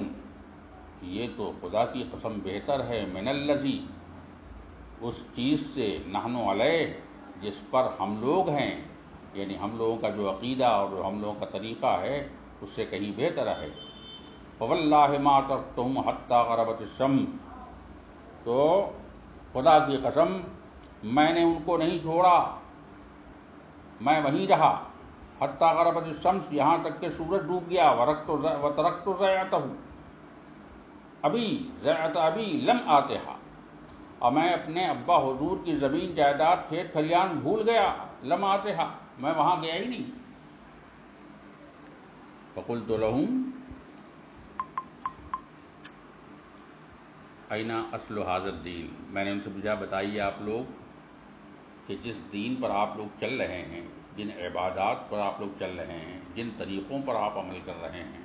B: یہ تو خدا کی قسم بہتر ہے، من الذی، اس چیز سے، نحن علیہ، جس پر ہم لوگ ہیں، یعنی ہم لوگوں کا جو عقیدہ اور ہم لوگوں کا طریقہ ہے اس سے کہیں بہتر ہے. فواللہ ما ترکتہم حتی غربت الشمس، تو خدا کی قسم میں نے ان کو نہیں چھوڑا، میں وہیں رہا. حتی غربت الشمس، یہاں تک کہ سورج ڈوب گیا. وترکت زیعتہ، ابھی زیعت ابھی لم آتہا، اور میں اپنے ابا حضور کی زمین جائیداد کھیت کھلیان بھول گیا. لم آتہا، میں وہاں گیا ہی نہیں. فقلت لہم این اصل ھذا الدین، میں نے ان سے پوچھا بتائیے آپ لوگ کہ جس دین پر آپ لوگ چل رہے ہیں، جن عبادات پر آپ لوگ چل رہے ہیں، جن طریقوں پر آپ عمل کر رہے ہیں،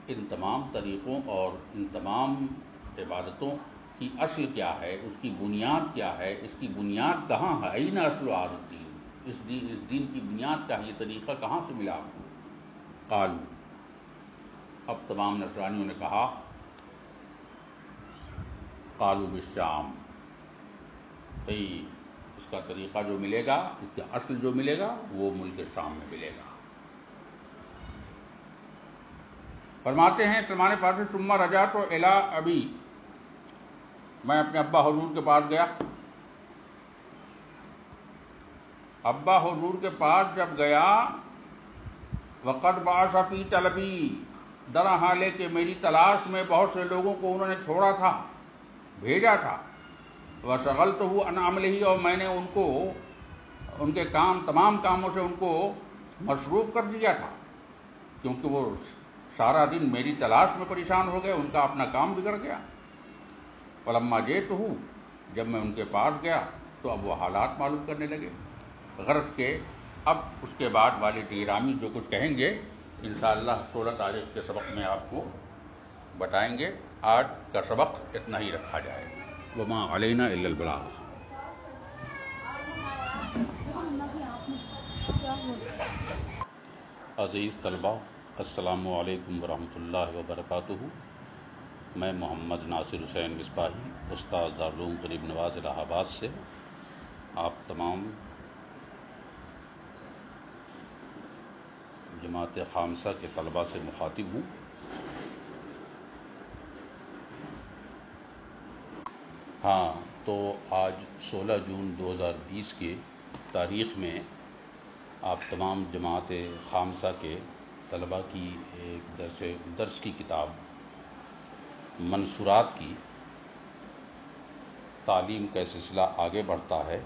B: ان تمام طریقوں اور ان تمام عبادتوں کی اصل کیا ہے، اس کی بنیاد کیا ہے، اس کی بنیاد کہاں ہے. این اصل ھذا الدین، اس دین کی بنیاد کا یہ طریقہ کہاں سے ملا. قالوا، اب تمام نصرانیوں نے کہا، قالوا بالشام، بھئی اس کا طریقہ جو ملے گا، اس کا اصل جو ملے گا وہ ملک شام میں ملے گا. فرماتے ہیں سلمان فارسی، ثم رجعت الی ابی، میں اپنے ابا حضور کے پاس گیا. ابا حضور کے پاس جب گیا، وقد بعث فی طلبی، در حالے کہ میری تلاش میں بہت سے لوگوں کو انہوں نے چھوڑا تھا، بھیجا تھا. وشغلتہ عن عملہ، اور میں نے ان کو ان کے کام، تمام کاموں سے ان کو مصروف کر دیا تھا، کیونکہ وہ سارا دن میری تلاش میں پریشان ہو گئے، ان کا اپنا کام بگڑ گیا۔ فلما جئتہ، جب میں ان کے پاس گیا تو اب وہ حالات معلوم کرنے لگے، غرض کے اب اس کے بعد والد گرامی جو کچھ کہیں گے انشاءاللہ 16 تاریخ کے سبق میں آپ کو بتائیں گے۔ آج کا سبق اتنا ہی رکھا جائے، وما علینا الا البلاغ۔ عزیز طلبہ، السلام علیکم ورحمۃ اللہ وبرکاتہ۔ میں محمد ناصر حسین مصباحی، استاد دارالعلوم غریب نواز الہ آباد سے آپ تمام جماعت خامسہ کے طلبہ سے مخاطب ہوں۔ ہاں، تو آج 16 جون 2020 کی تاریخ میں آپ تمام جماعت خامسہ کے طلبہ کی ایک درس کی کتاب منصورات کی تعلیم کا سلسلہ آگے بڑھتا ہے،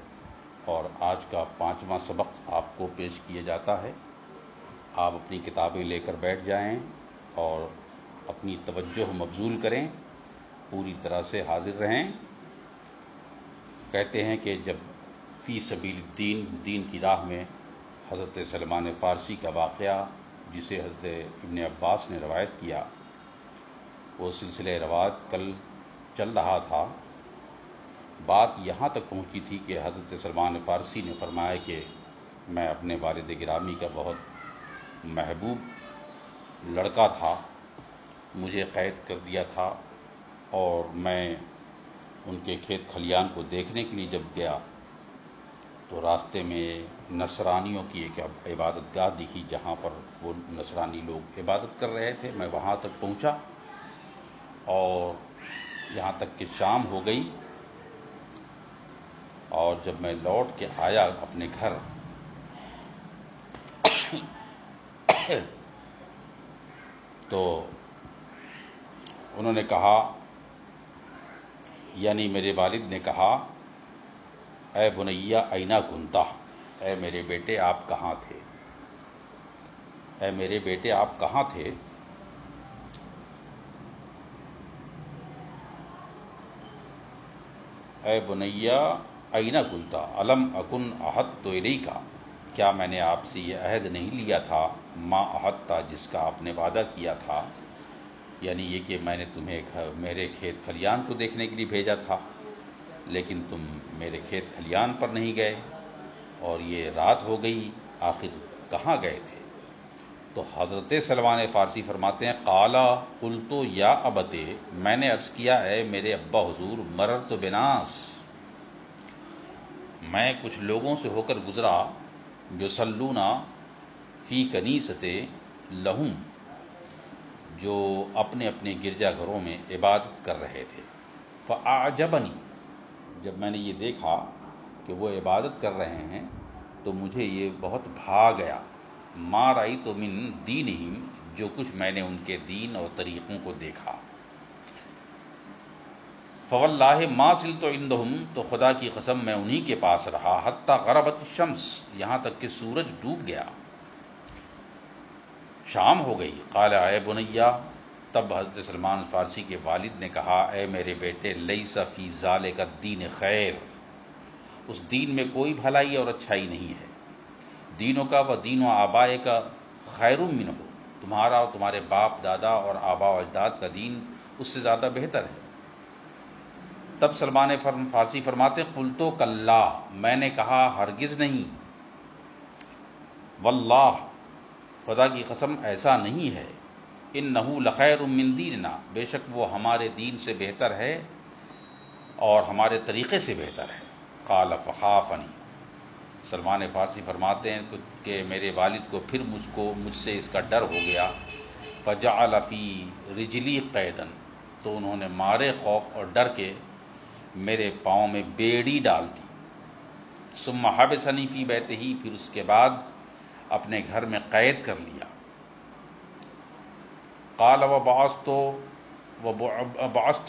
B: اور آج کا 5واں سبق آپ کو پیش کیا جاتا ہے۔ آپ اپنی کتابیں لے کر بیٹھ جائیں اور اپنی توجہ مبذول کریں، پوری طرح سے حاضر رہیں۔ کہتے ہیں کہ جب فی سبیل الدین، دین کی راہ میں، حضرت سلمان فارسی کا واقعہ جسے حضرت ابن عباس نے روایت کیا، وہ سلسلہ روایت کل چل رہا تھا، بات یہاں تک پہنچی تھی کہ حضرت سلمان فارسی نے فرمایا کہ میں اپنے والد گرامی کا بہت محبوب لڑکا تھا، مجھے قید کر دیا تھا، اور میں ان کے کھیت کھلیان کو دیکھنے کے لیے جب گیا تو راستے میں نصرانیوں کی ایک عبادت گاہ دکھی جہاں پر وہ نصرانی لوگ عبادت کر رہے تھے۔ میں وہاں تک پہنچا اور یہاں تک کہ شام ہو گئی، اور جب میں لوٹ کے آیا اپنے گھر تو انہوں نے کہا، یعنی میرے والد نے کہا، اے بنیا اینا کنتا، اے میرے بیٹے آپ کہاں تھے، اے میرے بیٹے آپ کہاں تھے؟ اے بنیا اینا کنتا الم اکن عہدت الیک، کیا میں نے آپ سے یہ عہد نہیں لیا تھا، ما عہدت، جس کا آپ نے وعدہ کیا تھا، یعنی یہ کہ میں نے تمہیں میرے کھیت کھلیان کو دیکھنے کے لیے بھیجا تھا، لیکن تم میرے کھیت کھلیان پر نہیں گئے، اور یہ رات ہو گئی، آخر کہاں گئے تھے؟ تو حضرت سلمان فارسی فرماتے ہیں، قالا قلت یا ابتے، میں نے عرض کیا، اے میرے ابا حضور، مررت بناس، میں کچھ لوگوں سے ہو کر گزرا، یصلون فی کنیست لہم، جو اپنے اپنے گرجا گھروں میں عبادت کر رہے تھے، فاعجبنی، جب میں نے یہ دیکھا کہ وہ عبادت کر رہے ہیں تو مجھے یہ بہت بھا گیا، ما رأیت من دینہم، جو کچھ میں نے ان کے دین اور طریقوں کو دیکھا، فواللہ ما زلت عندہم، تو خدا کی قسم میں انہی کے پاس رہا، حتی غربت الشمس، یہاں تک کہ سورج ڈوب گیا، شام ہو گئی۔ قال اے بنیا، تب حضرت سلمان فارسی کے والد نے کہا، اے میرے بیٹے، لیس فی ذالک الدین خیر، اس دین میں کوئی بھلائی اور اچھائی نہیں ہے، دینوں کا و دین و آبائے کا خیر منہ، تمہارا اور تمہارے باپ دادا اور آبا و اجداد کا دین اس سے زیادہ بہتر ہے۔ تب سلمان فارسی فرماتے، قلتو کلا، میں نے کہا ہرگز نہیں، واللہ، خدا کی قسم ایسا نہیں ہے، انہ لخیر من دیننا، بے شک وہ ہمارے دین سے بہتر ہے اور ہمارے طریقے سے بہتر ہے۔ قال فخافنی، سلمان فارسی فرماتے ہیں کہ میرے والد کو پھر مجھ سے اس کا ڈر ہو گیا، فجعل فی رجلی قیدن، تو انہوں نے مارے خوف اور ڈر کے میرے پاؤں میں بیڑی ڈال دی، ثم حبسنی فی بیتہ، پھر اس کے بعد اپنے گھر میں قید کر لیا۔ قال وبعثت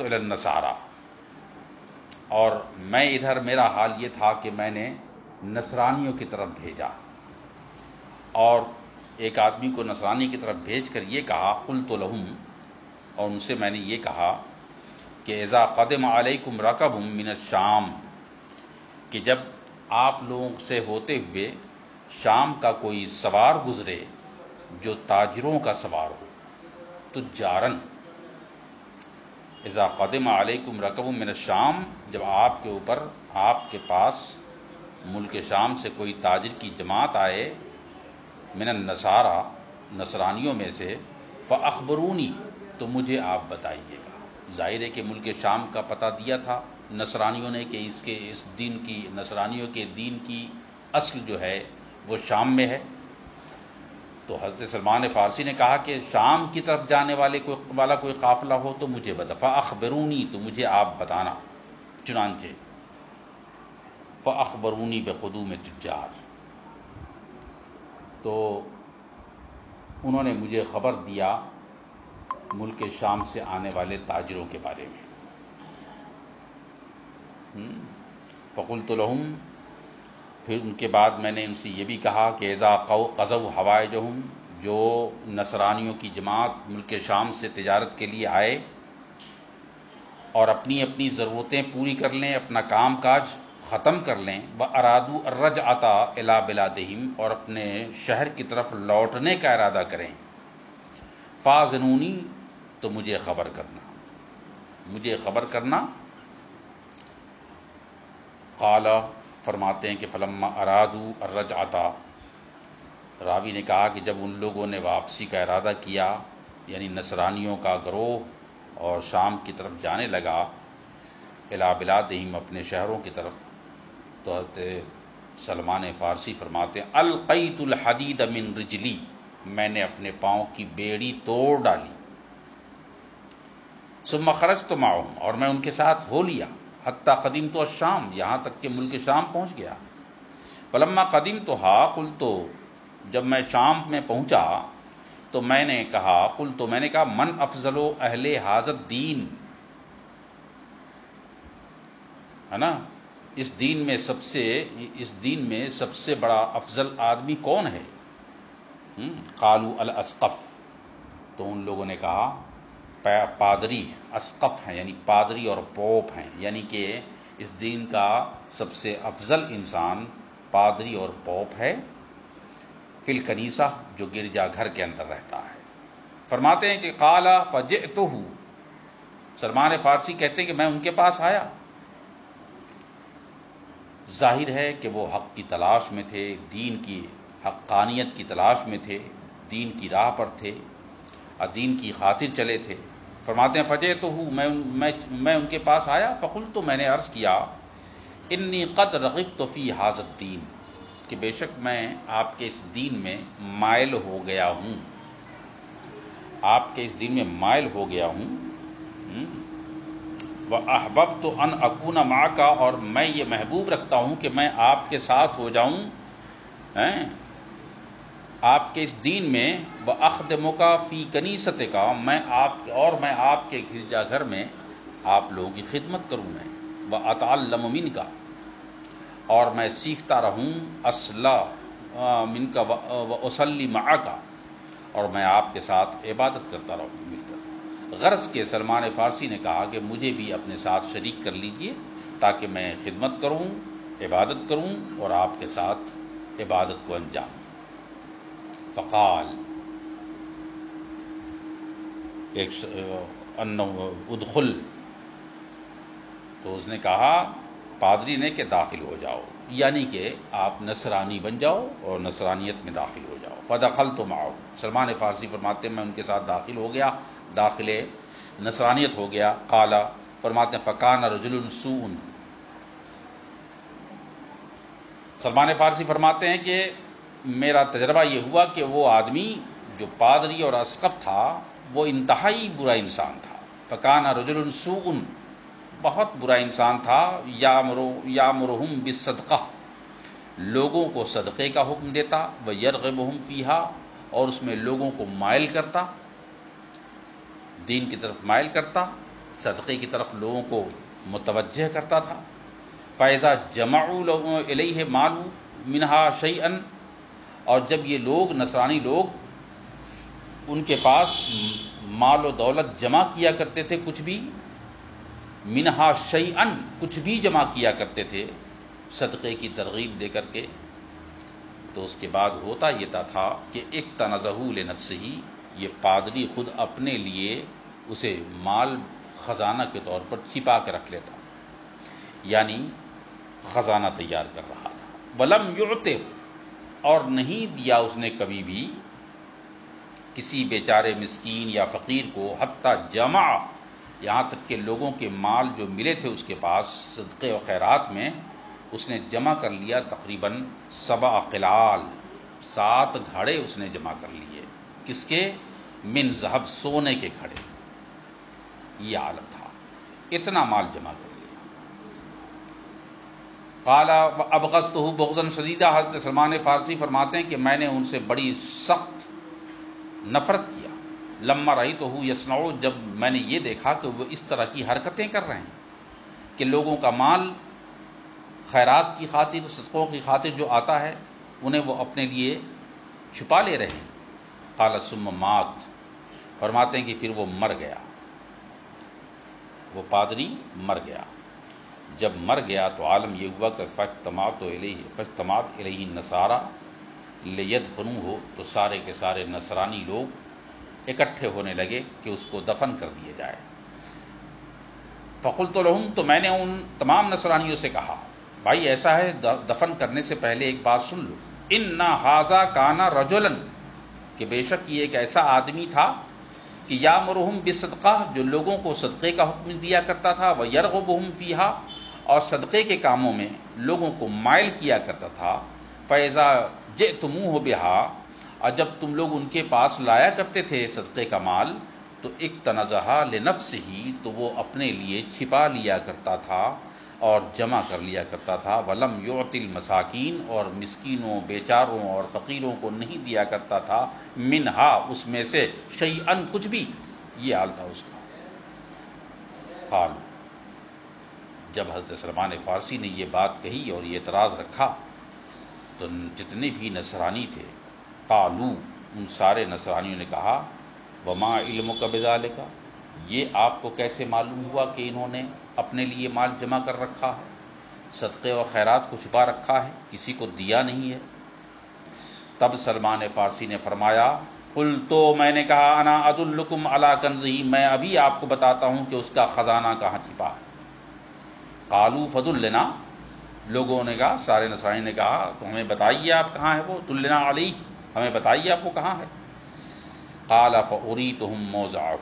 B: الی النصارى، اور میں ادھر میرا حال یہ تھا کہ میں نے نصرانیوں کی طرف بھیجا، اور ایک آدمی کو نصرانی کی طرف بھیج کر یہ کہا قلت لہم، اور ان سے میں نے یہ کہا کہ اذا قدم علیکم رکب من الشام، کہ جب آپ لوگوں سے ہوتے ہوئے شام کا کوئی سوار گزرے جو تاجروں کا سوار ہو، تجارن، اذا قدم علیکم رکب من الشام، جب آپ کے اوپر، آپ کے پاس ملک شام سے کوئی تاجر کی جماعت آئے، من النصارى، نصرانیوں میں سے، فاخبرونی، تو مجھے آپ بتائیے گا۔ ظاہر ہے کہ ملک شام کا پتہ دیا تھا نصرانیوں نے کہ اس دین کی، نصرانیوں کے دین کی اصل جو ہے وہ شام میں ہے۔ تو حضرت سلمان فارسی نے کہا کہ شام کی طرف جانے والا کوئی قافلہ ہو تو مجھے بتا، فاخبرونی، تو مجھے آپ بتانا۔ چنانچہ فاخبرونی بقدوم تجار، تو انہوں نے مجھے خبر دیا ملک شام سے آنے والے تاجروں کے بارے میں۔ فقلت لہم، پھر ان کے بعد میں نے ان سے یہ بھی کہا کہ اذا قضوا حوائجہم، جو نصرانیوں کی جماعت ملک شام سے تجارت کے لیے آئے اور اپنی اپنی ضرورتیں پوری کر لیں، اپنا کام کاج ختم کر لیں، وَأَرَادُوا الرَّجْعَةَ إِلَىٰ بِلَادِهِمْ، اور اپنے شہر کی طرف لوٹنے کا ارادہ کریں، فَأَذِنُونِي، تو مجھے خبر کرنا، مجھے خبر کرنا۔ قال، فرماتے ہیں کہ فلما ارادوا الرجعة، راوی نے کہا کہ جب ان لوگوں نے واپسی کا ارادہ کیا، یعنی نصرانیوں کا گروہ، اور شام کی طرف جانے لگا، الی بلادہم، اپنے شہروں کی طرف، تو حضرت سلمان فارسی فرماتے ہیں القیت الحدید من رجلی، میں نے اپنے پاؤں کی بیڑی توڑ ڈالی، ثم خرجت معہم، اور میں ان کے ساتھ ہو لیا، حتی قدمت الشام، یہاں تک کہ ملک شام پہنچ گیا۔ فلما قدمتها قلت، جب میں شام میں پہنچا تو میں نے کہا من افضل اہل ھذا الدین، ہے نا، اس دین میں سب سے بڑا افضل آدمی کون ہے؟ قالوا الاسقف، تو ان لوگوں نے کہا پادری، اسقف ہیں یعنی پادری اور پوپ ہیں، یعنی کہ اس دین کا سب سے افضل انسان پادری اور پوپ ہے، فی الکنیسہ، جو گرجا گھر کے اندر رہتا ہے۔ فرماتے ہیں کہ قال فجئتہ، سلمان فارسی کہتے ہیں کہ میں ان کے پاس آیا۔ ظاہر ہے کہ وہ حق کی تلاش میں تھے، دین کی حقانیت کی تلاش میں تھے، دین کی راہ پر تھے اور دین کی خاطر چلے تھے۔ فرماتے ہیں فجئتہ، میں ان کے پاس آیا، فقلت، تو میں نے عرض کیا، انی قد رغبت فی ھذا الدین، کہ بے شک میں آپ کے اس دین میں مائل ہو گیا ہوں، آپ کے اس دین میں مائل ہو گیا ہوں۔ وَأَحْبَبْتُ أَنْ أَكُونَ مَعَكَ، اور میں یہ محبوب رکھتا ہوں کہ میں آپ کے ساتھ ہو جاؤں آپ کے اس دین میں، وَأَخْدِمُكَ فِي كَنِيسَتِكَ، میں آپ کے گرجا گھر میں آپ لوگوں کی خدمت کروں میں، وَأَتَعَلَّمُ مِنْكَ، اور میں سیکھتا رہوں، أَصْلَى مِنْكَ وَأُصَلِّي مَعَكَ، اور میں آپ کے ساتھ عبادت کرتا رہوں مل کر۔ غرض کے سلمان فارسی نے کہا کہ مجھے بھی اپنے ساتھ شریک کر لیجئے تاکہ میں خدمت کروں، عبادت کروں اور آپ کے ساتھ عبادت کو انجام دوں۔ فقال، ادخل، تو اس نے کہا پادری نے کہ داخل ہو جاؤ، یعنی کہ آپ نصرانی بن جاؤ اور نصرانیت میں داخل ہو جاؤ۔ فدخلت معه، سلمان فارسی فرماتے ہیں میں ان کے ساتھ داخل ہو گیا، داخل نصرانیت ہو گیا۔ قال، فرماتے ہیں فکان رجل سوء، سلمان فارسی فرماتے ہیں کہ میرا تجربہ یہ ہوا کہ وہ آدمی جو پادری اور اسقف تھا وہ انتہائی برا انسان تھا۔ فکان رجل سوء، بہت برا انسان تھا، یامرہم بالصدقہ، لوگوں کو صدقے کا حکم دیتا، ویرغبہم فیہا، اور اس میں لوگوں کو مائل کرتا، دین کی طرف مائل کرتا، صدقے کی طرف لوگوں کو متوجہ کرتا تھا۔ فَإِذَا جَمَعُوا إِلَيْهِ مَالُوا مِنْهَا شَيْئًا، اور جب یہ لوگ نصرانی لوگ ان کے پاس مال و دولت جمع کیا کرتے تھے، کچھ بھی منہا شیئن کچھ بھی جمع کیا کرتے تھے صدقے کی ترغیب دے کر کے، تو اس کے بعد ہوتا یہ تھا کہ ایک تنزہ لنفسہ، یہ پادری خود اپنے لیے اسے مال خزانہ کے طور پر چھپا کے رکھ لیتا، یعنی خزانہ تیار کر رہا تھا۔ ولم یعطہ، اور نہیں دیا اس نے کبھی بھی کسی بیچارے مسکین یا فقیر کو، حتیٰ جمع، یہاں تک کہ لوگوں کے مال جو ملے تھے اس کے پاس صدقے و خیرات میں، اس نے جمع کر لیا تقریباً 7 قلال، 7 گھڑے اس نے جمع کر لیے۔ کس کے؟ من ذہب، سونے کے گھڑے، یہ حالت تھا، اتنا مال جمع کر لیا۔ قال ابغضتہ بغضا شدیدا، حضرت سلمان فارسی فرماتے ہیں کہ میں نے ان سے بڑی سخت نفرت کیا۔ لما رأیتہ یصنع، جب میں نے یہ دیکھا کہ وہ اس طرح کی حرکتیں کر رہے ہیں کہ لوگوں کا مال خیرات کی خاطر، صدقوں کی خاطر جو آتا ہے انہیں وہ اپنے لیے چھپا لے رہے ہیں۔ قال ثم مات، فرماتے ہیں کہ پھر وہ مر گیا، وہ پادری مر گیا۔ جب مر گیا تو عالم یہ ہوا کہ فاجتمعت الیہ النصارى لیدفنوہ، تو سارے کے سارے نصرانی لوگ اکٹھے ہونے لگے کہ اس کو دفن کر دیا جائے۔ فقلت لہم، تو میں نے ان تمام نصرانیوں سے کہا بھائی ایسا ہے، دفن کرنے سے پہلے ایک بات سن لو، ان ھذا کان رجلا، کہ بے شک یہ ایک ایسا آدمی تھا کہ یامرہم بالصدقہ، جو لوگوں کو صدقے کا حکم دیا کرتا تھا، ویرغبہم فیہا، اور صدقے کے کاموں میں لوگوں کو مائل کیا کرتا تھا۔ فاذا جئتموہ بہا، اور جب تم لوگ ان کے پاس لایا کرتے تھے صدقے کا مال، تو اکتنزہا لنفسہ، تو وہ اپنے لیے چھپا لیا کرتا تھا اور جمع کر لیا کرتا تھا۔ ولم یعط المساکین، اور مسکینوں، بیچاروں اور فقیروں کو نہیں دیا کرتا تھا، منہا، اس میں سے، شیئن کچھ بھی، یہ حال تھا اس کا۔ قال، جب حضرت سلمان فارسی نے یہ بات کہی اور یہ اعتراض رکھا، تو جتنے بھی نصرانی تھے، قالو، ان سارے نصرانیوں نے کہا، وما علمک بذالک، یہ آپ کو کیسے معلوم ہوا کہ انہوں نے اپنے لیے مال جمع کر رکھا ہے، صدقے اور خیرات کو چھپا رکھا ہے، کسی کو دیا نہیں ہے؟ تب سلمان فارسی نے فرمایا، قل، تو میں نے کہا، انا ادلکم علی کنزہ، میں ابھی آپ کو بتاتا ہوں کہ اس کا خزانہ کہاں چھپا ہے۔ قالوا فدلنا، لوگوں نے کہا، سارے نصرانی نے کہا، تو ہمیں بتائیے آپ کہاں ہے وہ، دلنا علیہ، ہمیں بتائیے آپ کو کہاں ہے۔ قال فاریتہم موضعہ،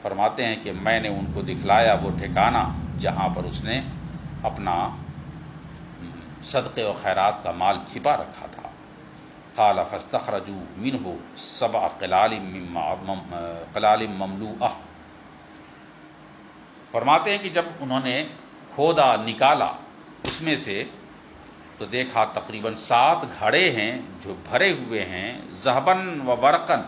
B: فرماتے ہیں کہ میں نے ان کو دکھلایا وہ ٹھکانہ جہاں پر اس نے اپنا صدقے و خیرات کا مال چھپا رکھا تھا۔ قال فاستخرجوا منہ 7 قلال مملوءہ، فرماتے ہیں کہ جب انہوں نے کھودا، نکالا اس میں سے، تو دیکھا تقریباً 7 گھڑے ہیں جو بھرے ہوئے ہیں، ذہباً و ورقاً،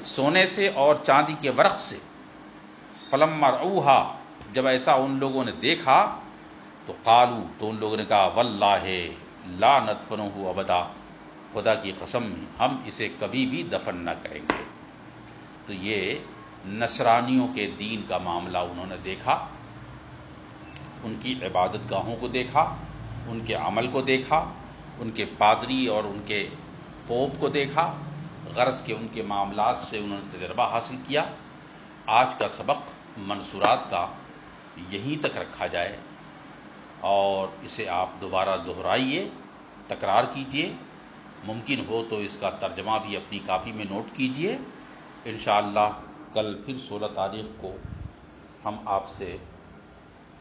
B: سونے سے اور چاندی کے ورق سے۔ فلما رأوہا، جب ایسا ان لوگوں نے دیکھا تو قالو، تو ان لوگوں نے کہا، واللہ لا ندفنہ ابدا، خدا کی قسم ہم اسے کبھی بھی دفن نہ کریں گے۔ تو یہ نصرانیوں کے دین کا معاملہ انہوں نے دیکھا، ان کی عبادت گاہوں کو دیکھا، ان کے عمل کو دیکھا، ان کے پادری اور ان کے پوپ کو دیکھا، غرض کہ ان کے معاملات سے انہوں نے تجربہ حاصل کیا۔ آج کا سبق منصورات کا یہیں تک رکھا جائے، اور اسے آپ دوبارہ دہرائیے، تکرار کیجیے، ممکن ہو تو اس کا ترجمہ بھی اپنی کاپی میں نوٹ کیجیے۔ انشاءاللہ کل پھر 16 تاریخ کو ہم آپ سے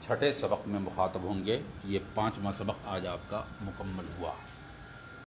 B: 6 سبق میں مخاطب ہوں گے۔ یہ 5واں سبق آج آپ کا مکمل ہوا۔